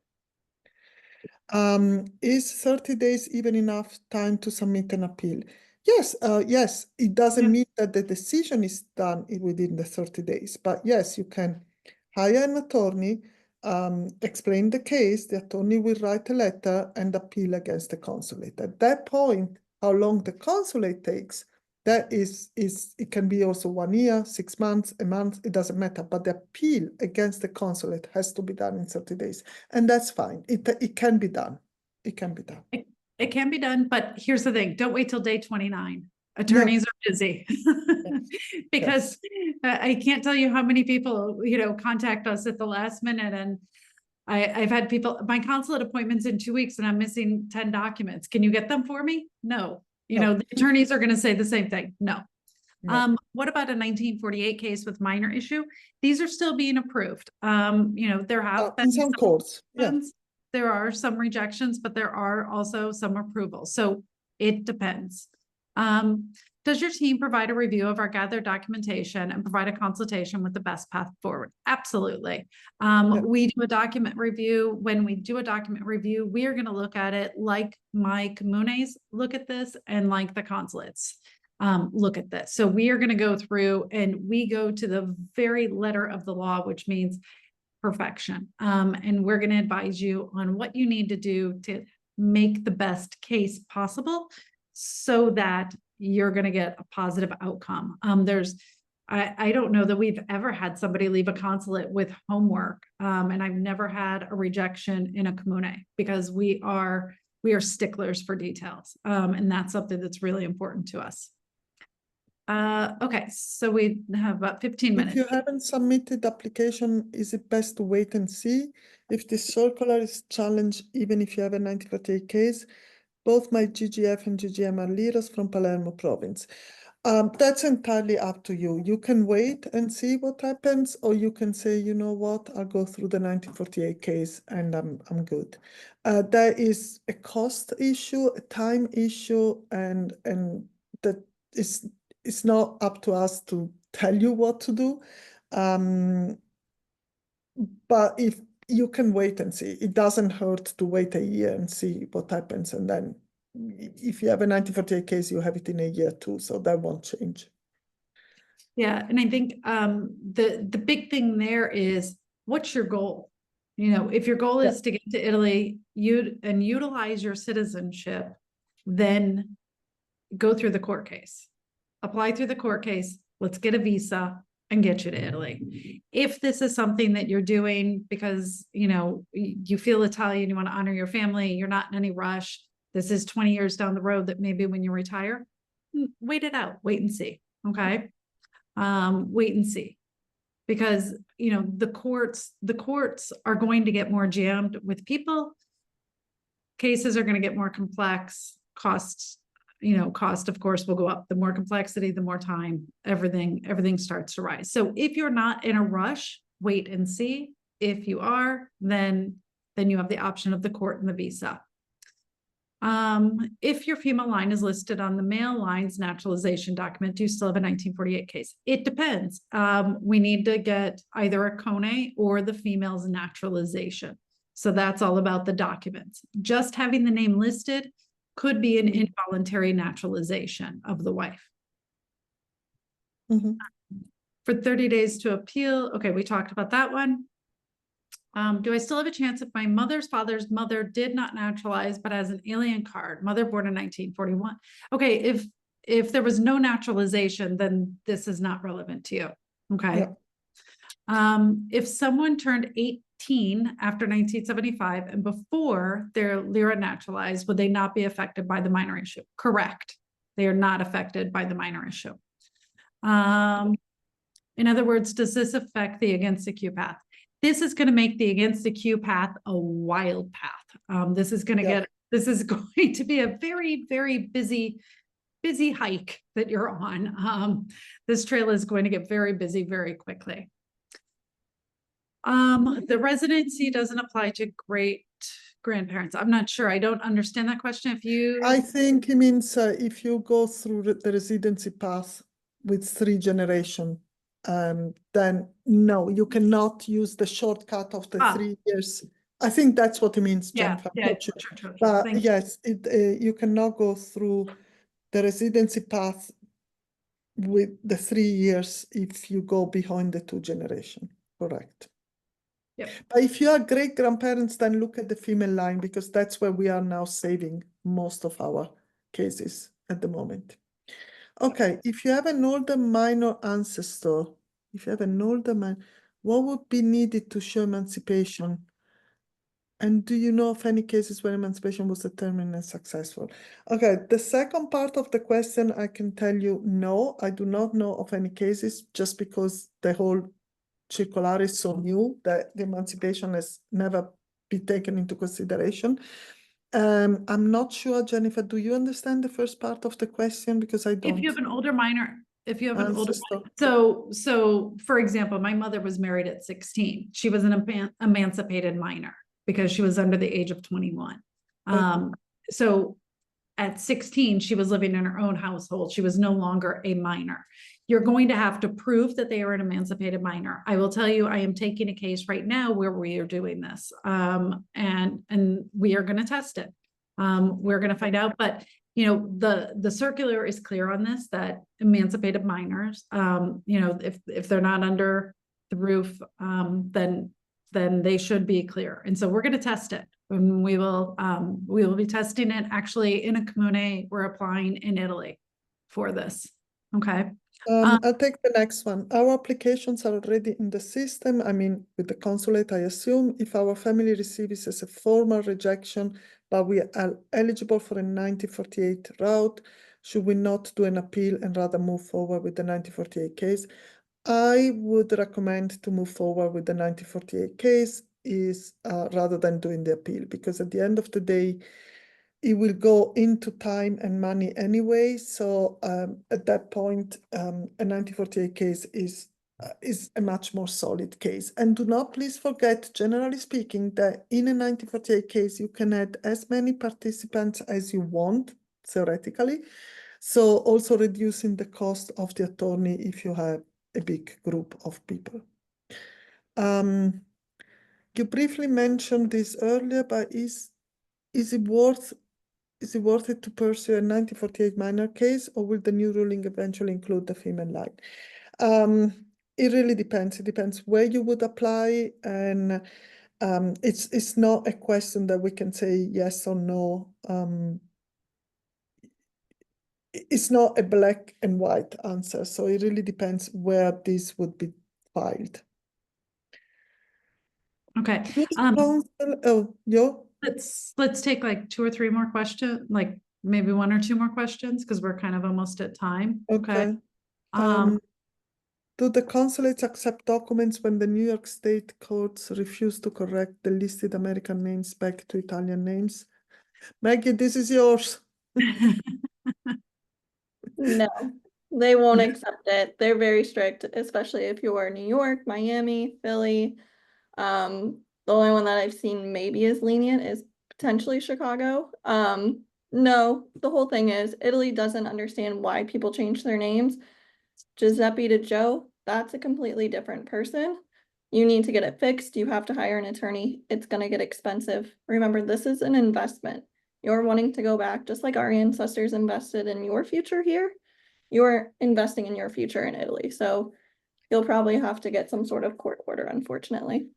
Is 30 days even enough time to submit an appeal? Yes, yes, it doesn't mean that the decision is done within the 30 days, but yes, you can hire an attorney, explain the case, the attorney will write a letter and appeal against the consulate. At that point, how long the consulate takes, that it can be also 1 year, 6 months, a month, it doesn't matter, but the appeal against the consulate has to be done in 30 days, and that's fine. It can be done. It can be done. It can be done, but here's the thing, don't wait till day 29. Attorneys are busy because I can't tell you how many people, contact us at the last minute, and I've had people, my consulate appointment's in 2 weeks and I'm missing 10 documents. Can you get them for me? No. No. The attorneys are gonna say the same thing. No. No. What about a 1948 case with minor issue? These are still being approved. There have been In some courts, yeah. there are some rejections, but there are also some approvals. So it depends. Does your team provide a review of our gathered documentation and provide a consultation with the best path forward? Absolutely. We do a document review. When we do a document review, we are going to look at it like my communes look at this and like the consulates look at this. So we are going to go through and we go to the very letter of the law, which means perfection. And we're going to advise you on what you need to do to make the best case possible so that you're going to get a positive outcome. I don't know that we've ever had somebody leave a consulate with homework. And I've never had a rejection in a commune because we are sticklers for details. And that's something that's really important to us. Okay, so we have about 15 minutes. If you haven't submitted application, is it best to wait and see? If the circular is challenged, even if you have a 1948 case, both my GGF and GGM are leaders from Palermo province. That's entirely up to you. You can wait and see what happens, or you can say, you know what, I'll go through the 1948 case and I'm good. There is a cost issue, a time issue, and that is it's not up to us to tell you what to do. But if you can wait and see, it doesn't hurt to wait a year and see what happens. And then if you have a 1948 case, you have it in a year too, so that won't change. Yeah, and I think the big thing there is, what's your goal? If your goal is to get to Italy, and utilize your citizenship, then go through the court case. Apply through the court case, let's get a visa and get you to Italy. If this is something that you're doing because, you feel Italian, you want to honor your family, you're not in any rush, this is 20 years down the road that maybe when you retire, wait it out, wait and see, okay? Wait and see. Because, the courts are going to get more jammed with people. Cases are going to get more complex, cost of course will go up. The more complexity, the more time, everything starts to rise. So if you're not in a rush, wait and see. If you are, then you have the option of the court and the visa. If your female line is listed on the male line's naturalization document, do you still have a 1948 case? It depends. We need to get either a cone or the female's naturalization. So that's all about the documents. Just having the name listed could be an involuntary naturalization of the wife. For 30 days to appeal. Okay, we talked about that one. Do I still have a chance if my mother's father's mother did not naturalize, but has an alien card, mother born in 1941? Okay, if there was no naturalization, then this is not relevant to you. Okay. Yeah. If someone turned 18 after 1975 and before their lira naturalized, would they not be affected by the minor issue? Correct. They are not affected by the minor issue. In other words, does this affect the against the queue path? This is going to make the against the queue path a wild path. This is going to be a very, very busy hike that you're on. This trail is going to get very busy very quickly. The residency doesn't apply to great grandparents. I'm not sure. I don't understand that question. I think it means if you go through the residency path with 3 generations, then no, you cannot use the shortcut of the 3 years. I think that's what it means, Jennifer. Sure. But yes, you cannot go through the residency path with the 3 years if you go behind the 2 generations. Correct. Yep. But if you are great grandparents, then look at the female line, because that's where we are now saving most of our cases at the moment. Okay, if you have an older minor ancestor, what would be needed to show emancipation? And do you know of any cases where emancipation was determined as successful? Okay, the second part of the question, I can tell you, no, I do not know of any cases, just because the whole circular is so new that the emancipation has never been taken into consideration. I'm not sure, Jennifer, do you understand the first part of the question? Because I If don't. you have an older minor, if you have an older, Ancestor. so for example, my mother was married at 16. She was an emancipated minor because she was under the age of 21. So at 16, she was living in her own household. She was no longer a minor. You're going to have to prove that they are an emancipated minor. I will tell you, I am taking a case right now where we are doing this, and we are going to test it. We're going to find out, but you know, the circular is clear on this, that emancipated minors, you know, if they're not under the roof, then they should be clear. And so we're going to test it. And we will be testing it actually in a comune. We're applying in Italy for this. Okay. I'll take the next one. Our applications are already in the system. I mean, with the consulate, I assume. If our family receives as a formal rejection, but we are eligible for a 1948 route, should we not do an appeal and rather move forward with the 1948 case? I would recommend to move forward with the 1948 case rather than doing the appeal, because at the end of the day, it will go into time and money anyway. So at that point, a 1948 case is a much more solid case. And do not please forget, generally speaking, that in a 1948 case, you can add as many participants as you want, theoretically. So also reducing the cost of the attorney if you have a big group of people. You briefly mentioned this earlier, but is it worth it to pursue a 1948 minor case, or will the new ruling eventually include the female line? It really depends. It depends where you would apply, and it's not a question that we can say yes or no. It's not a black and white answer, so it really depends where this would be filed. Okay. Let's take like 2 or 3 more questions, like maybe 1 or 2 more questions, because we're kind of almost at time. Okay. Do the consulates accept documents when the New York State courts refuse to correct the listed American names back to Italian names? Maggie, this is yours. No, they won't accept it. They're very strict, especially if you are New York, Miami, Philly. The only one that I've seen maybe is lenient is potentially Chicago. No, the whole thing is Italy doesn't understand why people change their names. Giuseppe to Joe, that's a completely different person. You need to get it fixed. You have to hire an attorney. It's going to get expensive. Remember, this is an investment. You're wanting to go back, just like our ancestors invested in your future here. You're investing in your future in Italy. So you'll probably have to get some sort of court order, unfortunately.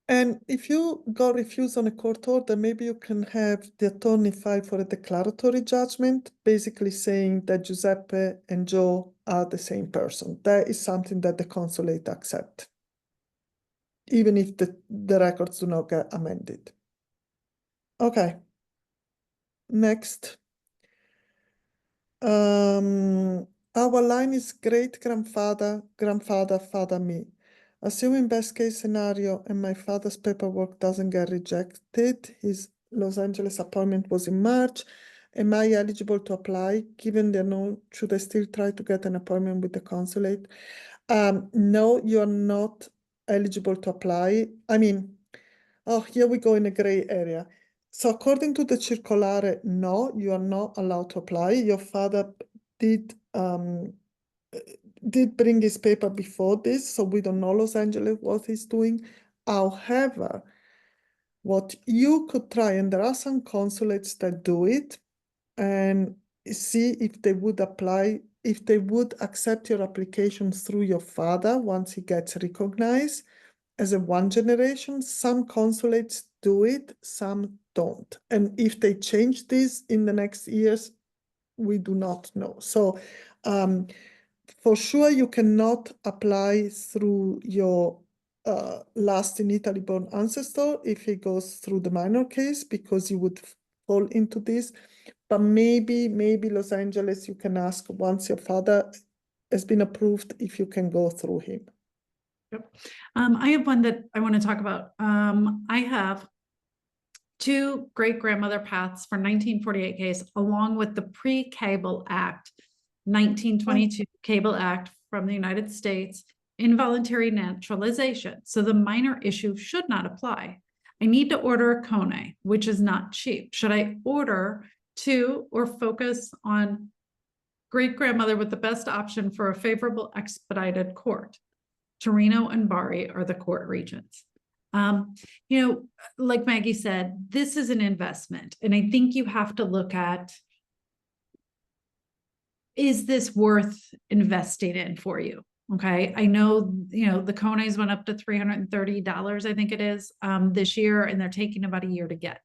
And if you got refused on a court order, maybe you can have the attorney file for a declaratory judgment, basically saying that Giuseppe and Joe are the same person. That is something that the consulate accept, even if the records do not get amended. Okay. Next. Our line is great-grandfather, grandfather, father, me. Assuming best case scenario and my father's paperwork doesn't get rejected, his Los Angeles appointment was in March. Am I eligible to apply? Given the no, should I still try to get an appointment with the consulate? No, you're not eligible to apply. I mean, oh, here we go in a gray area. So according to the circolare, no, you are not allowed to apply. Your father did bring his paper before this, so we don't know Los Angeles what he's doing. However, what you could try, and there are some consulates that do it, and see if they would apply, if they would accept your application through your father once he gets recognized as a one generation. Some consulates do it, some don't. And if they change this in the next years, we do not know. So for sure, you cannot apply through your last in Italy born ancestor if he goes through the minor case, because he would fall into this. But maybe Los Angeles, you can ask once your father has been approved if you can go through him. I have one that I want to talk about. I have two great-grandmother paths for 1948 case, along with the pre-Cable Act, 1922 Cable Act from the United States, involuntary naturalization. So the minor issue should not apply. I need to order a Kone, which is not cheap. Should I order two or focus on great-grandmother with the best option for a favorable expedited court? Torino and Bari are the court regions. You know, like Maggie said, this is an investment, and I think you have to look at, is this worth investing in for you? Okay, I know, you know, the Kones went up to $330, I think it is, this year, and they're taking about a year to get.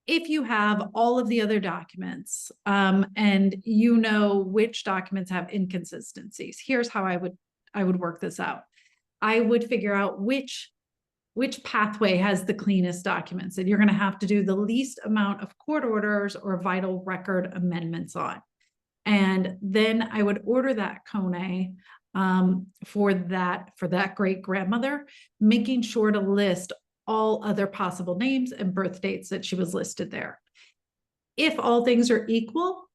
If you have all of the other documents, and you know which documents have inconsistencies, here's how I would work this out. I would figure out which pathway has the cleanest documents, and you're going to have to do the least amount of court orders or vital record amendments on. And then I would order that Kone for that great grandmother, making sure to list all other possible names and birth dates that she was listed there. If all things are equal,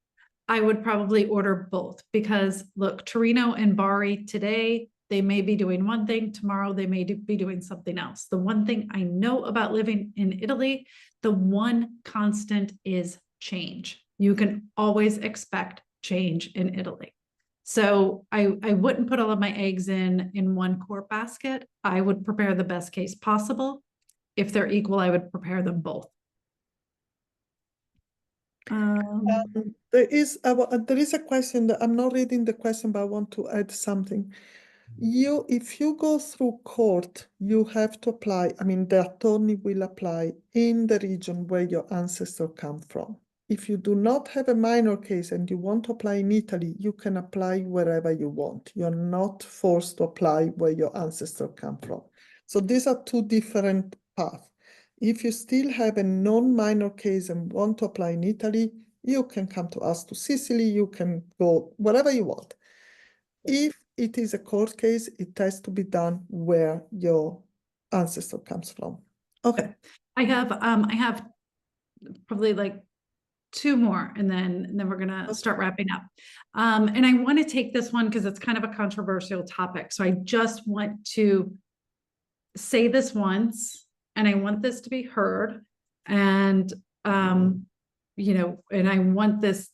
I would probably order both, because look, Torino and Bari today, they may be doing one thing, tomorrow they may be doing something else. The one thing I know about living in Italy, the one constant is change. You can always expect change in Italy. So I wouldn't put all of my eggs in one court basket. I would prepare the best case possible. If they're equal, I would prepare them both. There is a question that I'm not reading the question, but I want to add something. If you go through court, you have to apply. I mean, the attorney will apply in the region where your ancestor come from. If you do not have a minor case and you want to apply in Italy, you can apply wherever you want. You're not forced to apply where your ancestor come from. So these are two different paths. If you still have a non-minor case and want to apply in Italy, you can come to us to Sicily, you can go wherever you want. If it is a court case, it has to be done where your ancestor comes from. Okay. I have probably like two more, and then we're gonna start wrapping up. And I want to take this one because it's kind of a controversial topic. So I just want to say this once, and I want this to be heard. And you know, and I want this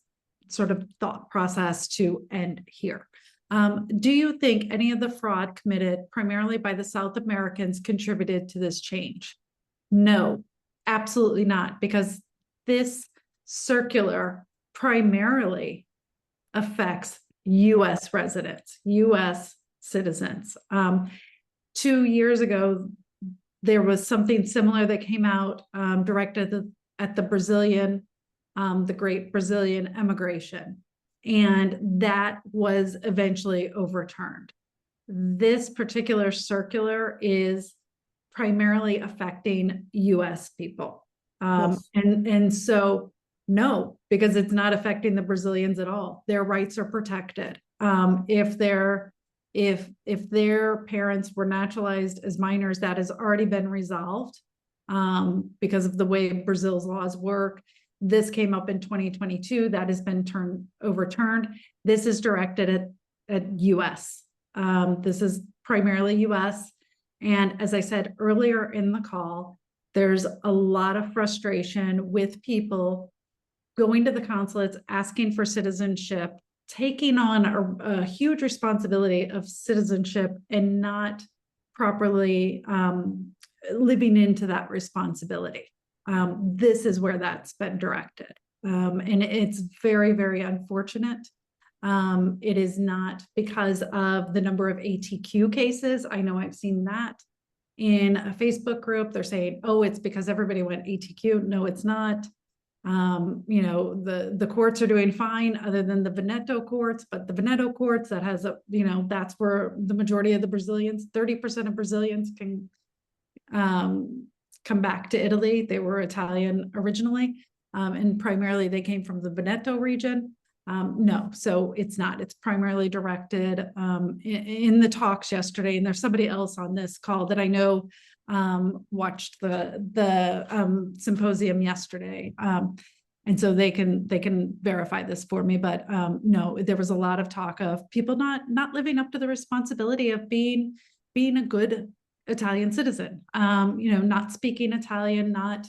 sort of thought process to end here. Do you think any of the fraud committed primarily by the South Americans contributed to this change? No, absolutely not, because this circular primarily affects U.S. residents, U.S. citizens. 2 years ago, there was something similar that came out directed at the Brazilian, the Great Brazilian Emigration, and that was eventually overturned. This particular circular is primarily affecting U.S. people. Yes. And so no, because it's not affecting the Brazilians at all. Their rights are protected. If their parents were naturalized as minors, that has already been resolved because of the way Brazil's laws work. This came up in 2022. That has been overturned. This is directed at U.S. This is primarily U.S. And as I said earlier in the call, there's a lot of frustration with people going to the consulates, asking for citizenship, taking on a huge responsibility of citizenship and not properly living into that responsibility. This is where that's been directed. And it's very, very unfortunate. It is not because of the number of ATQ cases. I know I've seen that in a Facebook group. They're saying, oh, it's because everybody went ATQ. No, it's not. You know, the courts are doing fine other than the Veneto courts, but the Veneto courts that has a, you know, that's where the majority of the Brazilians, 30% of Brazilians can come back to Italy. They were Italian originally, and primarily they came from the Veneto region. No, so it's not. It's primarily directed in the talks yesterday, and there's somebody else on this call that I know watched the symposium yesterday, and so they can verify this for me. But no, there was a lot of talk of people not living up to the responsibility of being a good Italian citizen. You know, not speaking Italian, not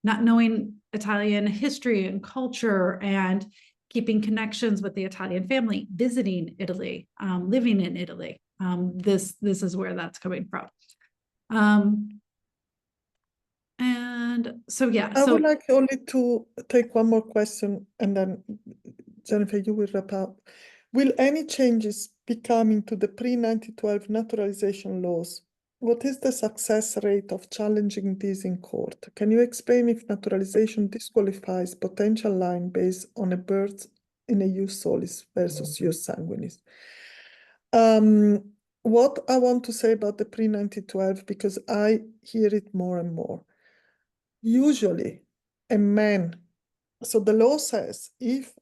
knowing Italian history and culture, and keeping connections with the Italian family, visiting Italy, living in Italy. This is where that's coming from. And so, yeah. I So would like only to take one more question, and then Jennifer, you will wrap up. Will any changes be coming to the pre-1912 naturalization laws? What is the success rate of challenging these in court? Can you explain if naturalization disqualifies potential line based on a birth in a jus solis versus jus sanguinis? What I want to say about the pre-1912, because I hear it more and more. Usually, a man, so the law says if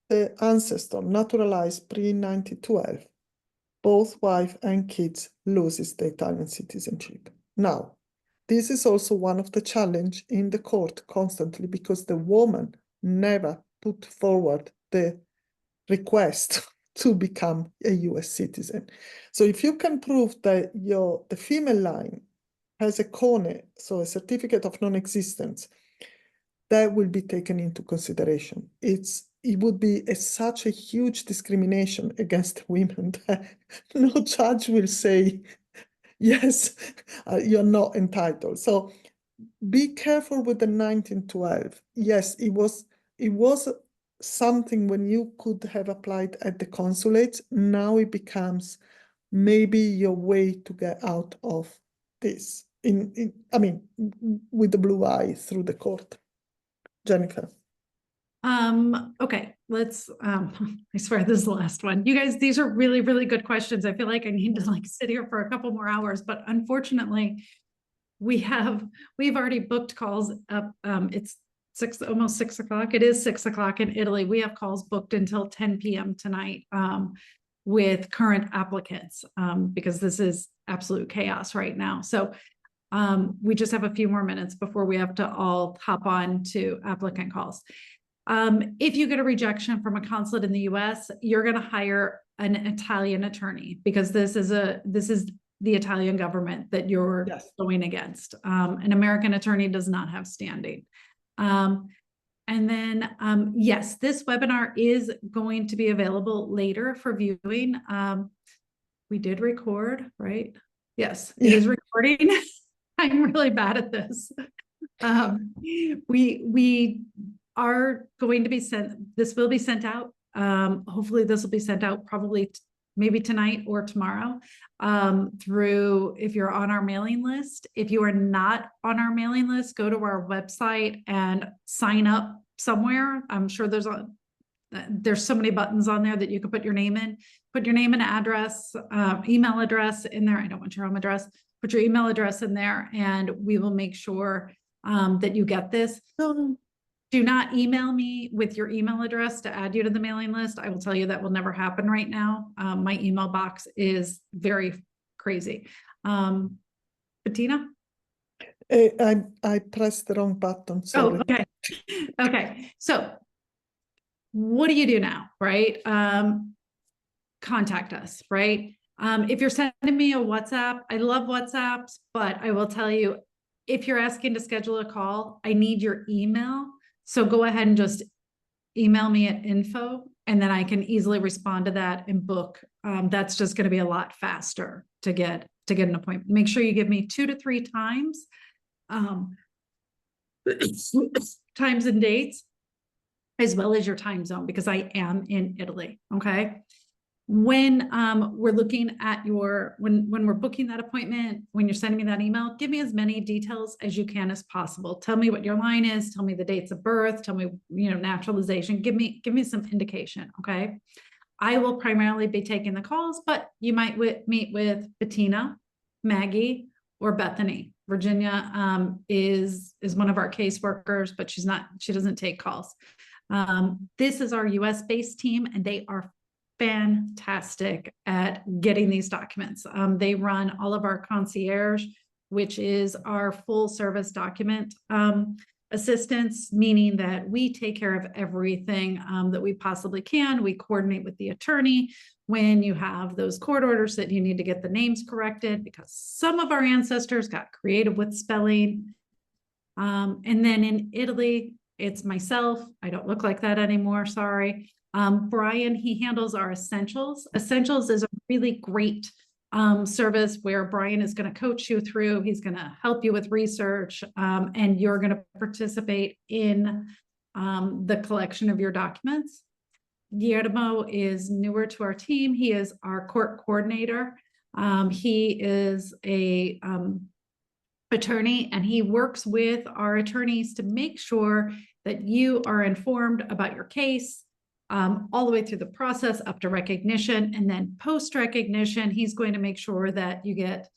the ancestor naturalized pre-1912, both wife and kids loses the Italian citizenship. Now, this is also one of the challenge in the court constantly, because the woman never put forward the request to become a US citizen. So if you can prove that the female line has a CONE, so a certificate of non-existence, that will be taken into consideration. It would be such a huge discrimination against women that no judge will say, yes, you're not entitled. So be careful with the 1912. Yes, it was something when you could have applied at the consulate. Now it becomes maybe your way to get out of this. I mean, with the blue eye through the court. Jennifer. Okay, let's I swear this is the last one. You guys, these are really, really good questions. I feel like I need to like sit here for a couple more hours, but unfortunately we've already booked calls up. It's almost 6 o'clock. It is 6 o'clock in Italy. We have calls booked until 10 p.m. tonight with current applicants because this is absolute chaos right now. So we just have a few more minutes before we have to all hop on to applicant calls. If you get a rejection from a consulate in the US, you're going to hire an Italian attorney, because this is the Italian government that you're going against. An American attorney does not have standing. And then, yes, this webinar is going to be available later for viewing. We did record, right? Yes, it is recording. I'm really bad at this. We are going to be this will be sent out. Hopefully this will be sent out probably maybe tonight or tomorrow through, if you're on our mailing list. If you are not on our mailing list, go to our website and sign up somewhere. I'm sure there's so many buttons on there that you can put your name in, and address, email address in there. I don't want your home address. Put your email address in there, and we will make sure that you get this. Do not email me with your email address to add you to the mailing list. I will tell you that will never happen right now. My email box is very crazy. Bettina? I pressed the wrong button. Sorry. Oh, okay. Okay. So what do you do now, right? Contact us, right? If you're sending me a WhatsApp, I love WhatsApps, but I will tell you, if you're asking to schedule a call, I need your email. So go ahead and just email me at info, and then I can easily respond to that and book. That's just going to be a lot faster to get an appointment. Make sure you give me 2 to 3 times, times and dates, as well as your time zone, because I am in Italy. Okay. when we're looking at when we're booking that appointment, when you're sending me that email, give me as many details as you can as possible. Tell me what your line is, tell me the dates of birth, tell me, naturalization, give me some indication, okay? I will primarily be taking the calls, but you might meet with Bettina, Maggie, or Bethany. Virginia is one of our caseworkers, but she doesn't take calls. This is our US based team, and they are fantastic at getting these documents. They run all of our concierge, which is our full service document assistance, meaning that we take care of everything that we possibly can. We coordinate with the attorney when you have those court orders that you need to get the names corrected, because some of our ancestors got creative with spelling. And then in Italy, it's myself. I don't look like that anymore, sorry. Brian, he handles our essentials. Essentials is a really great service where Brian is going to coach you through. He's going to help you with research, and you're going to participate in the collection of your documents. Guillermo is newer to our team. He is our court coordinator. He is a attorney, and he works with our attorneys to make sure that you are informed about your case, all the way through the process up to recognition. And then post recognition, he's going to make sure that you get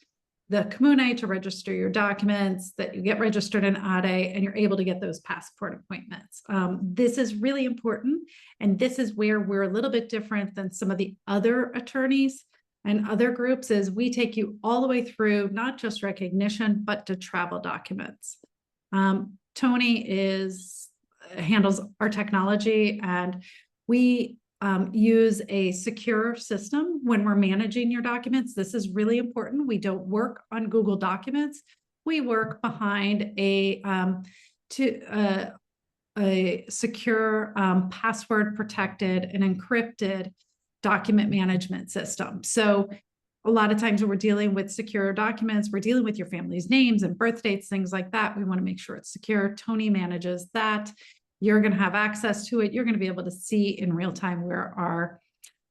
the Comune to register your documents, that you get registered in ADE, and you're able to get those passport appointments. This is really important. And this is where we're a little bit different than some of the other attorneys and other groups, is we take you all the way through, not just recognition, but to travel documents. Tony handles our technology, and we use a secure system when we're managing your documents. This is really important. We don't work on Google Documents. We work behind a secure, password protected and encrypted document management system. So a lot of times when we're dealing with secure documents, we're dealing with your family's names and birth dates, things like that. We want to make sure it's secure. Tony manages that. You're going to have access to it. You're going to be able to see in real time where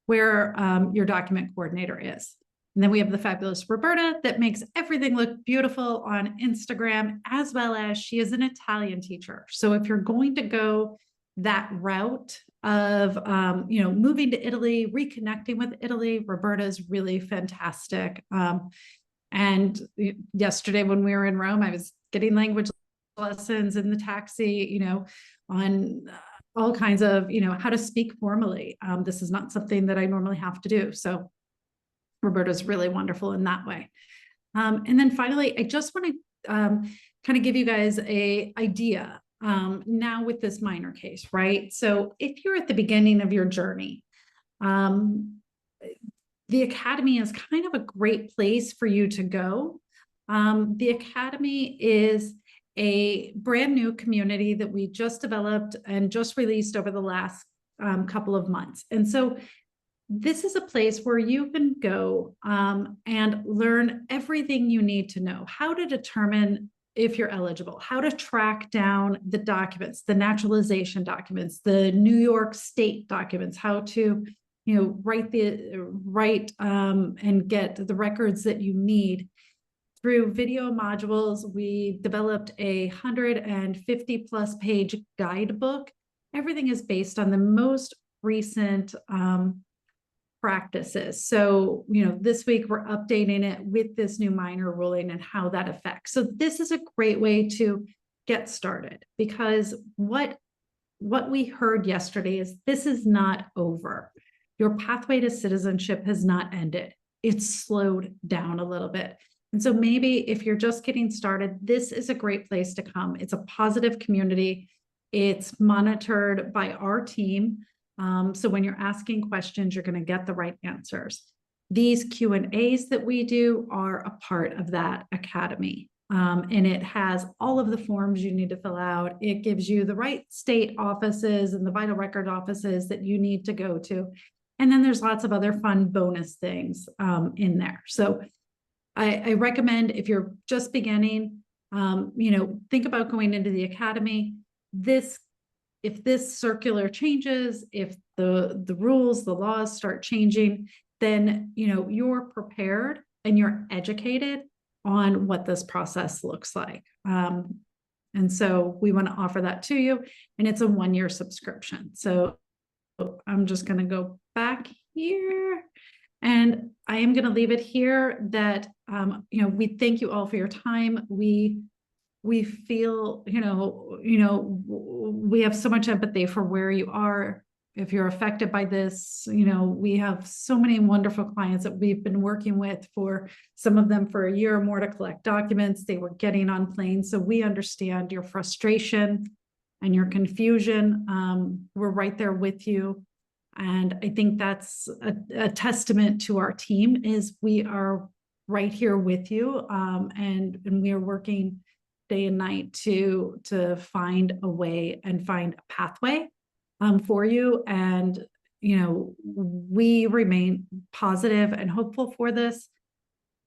your document coordinator is. And then we have the fabulous Roberta that makes everything look beautiful on Instagram, as well as she is an Italian teacher. So if you're going to go that route of, moving to Italy, reconnecting with Italy, Roberta is really fantastic. And yesterday when we were in Rome, I was getting language lessons in the taxi, on all kinds of, how to speak formally. This is not something that I normally have to do. So Roberta's really wonderful in that way. And then finally, I just want to kind of give you guys an idea now with this minor case, right? So if you're at the beginning of your journey, the Academy is kind of a great place for you to go. The Academy is a brand new community that we just developed and just released over the last couple of months. And so this is a place where you can go and learn everything you need to know, how to determine if you're eligible, how to track down the documents, the naturalization documents, the New York State documents, how to, write and get the records that you need. Through video modules, we developed a 150+ page guidebook. Everything is based on the most recent practices. So, this week we're updating it with this new minor ruling and how that affects. So this is a great way to get started, because what we heard yesterday is this is not over. Your pathway to citizenship has not ended. It's slowed down a little bit. And so maybe if you're just getting started, this is a great place to come. It's a positive community. It's monitored by our team. So when you're asking questions, you're going to get the right answers. These Q&As that we do are a part of that academy. And it has all of the forms you need to fill out. It gives you the right state offices and the vital record offices that you need to go to. And then there's lots of other fun bonus things in there. So I recommend, if you're just beginning, think about going into the academy. This if this circular changes, if the rules, the laws start changing, then, you know, you're prepared and you're educated on what this process looks like. And so we want to offer that to you, and it's a 1-year subscription. So I'm just going to go back here, and I am going to leave it here that, you know, we thank you all for your time. We feel, you know, we have so much empathy for where you are. If you're affected by this, you know, we have so many wonderful clients that we've been working with for some of them for a year or more to collect documents. They were getting on planes. So we understand your frustration and your confusion. We're right there with you. And I think that's a testament to our team is we are right here with you. And we are working day and night to find a way and find a pathway for you. And, you know, we remain positive and hopeful for this.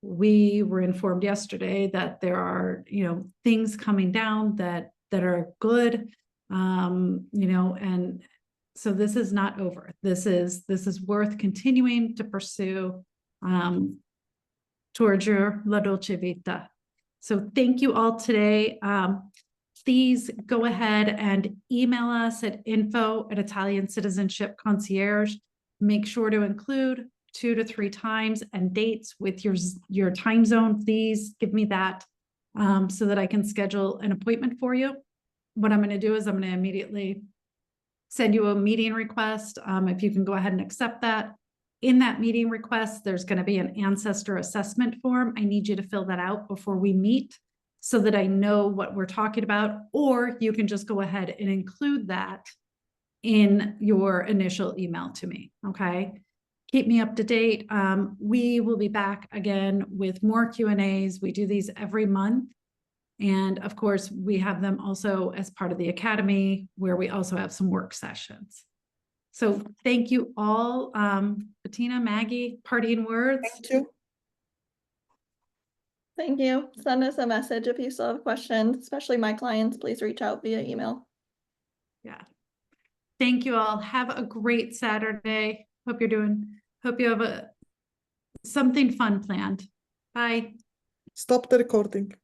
We were informed yesterday that there are, you know, things coming down that are good, you know, and so this is not over. This is worth continuing to pursue towards your La Dolce Vita. So thank you all today. Please go ahead and email us at info@Italian Citizenship Concierge. Make sure to include 2 to 3 times and dates with your time zone. Please give me that so that I can schedule an appointment for you. What I'm going to do is I'm going to immediately send you a meeting request. If you can go ahead and accept that. In that meeting request, there's going to be an ancestor assessment form. I need you to fill that out before we meet so that I know what we're talking about, or you can just go ahead and include that in your initial email to me, okay? Keep me up to date. We will be back again with more Q&As. We do these every month. And of course, we have them also as part of the Academy, where we also have some work sessions. So thank you all. Bettina, Maggie, parting words. Thank you. Thank you. Send us a message if you still have questions, especially my clients. Please reach out via email. Yeah. Thank you all. Have a great Saturday. Hope you have something fun planned. Bye. Stop the recording.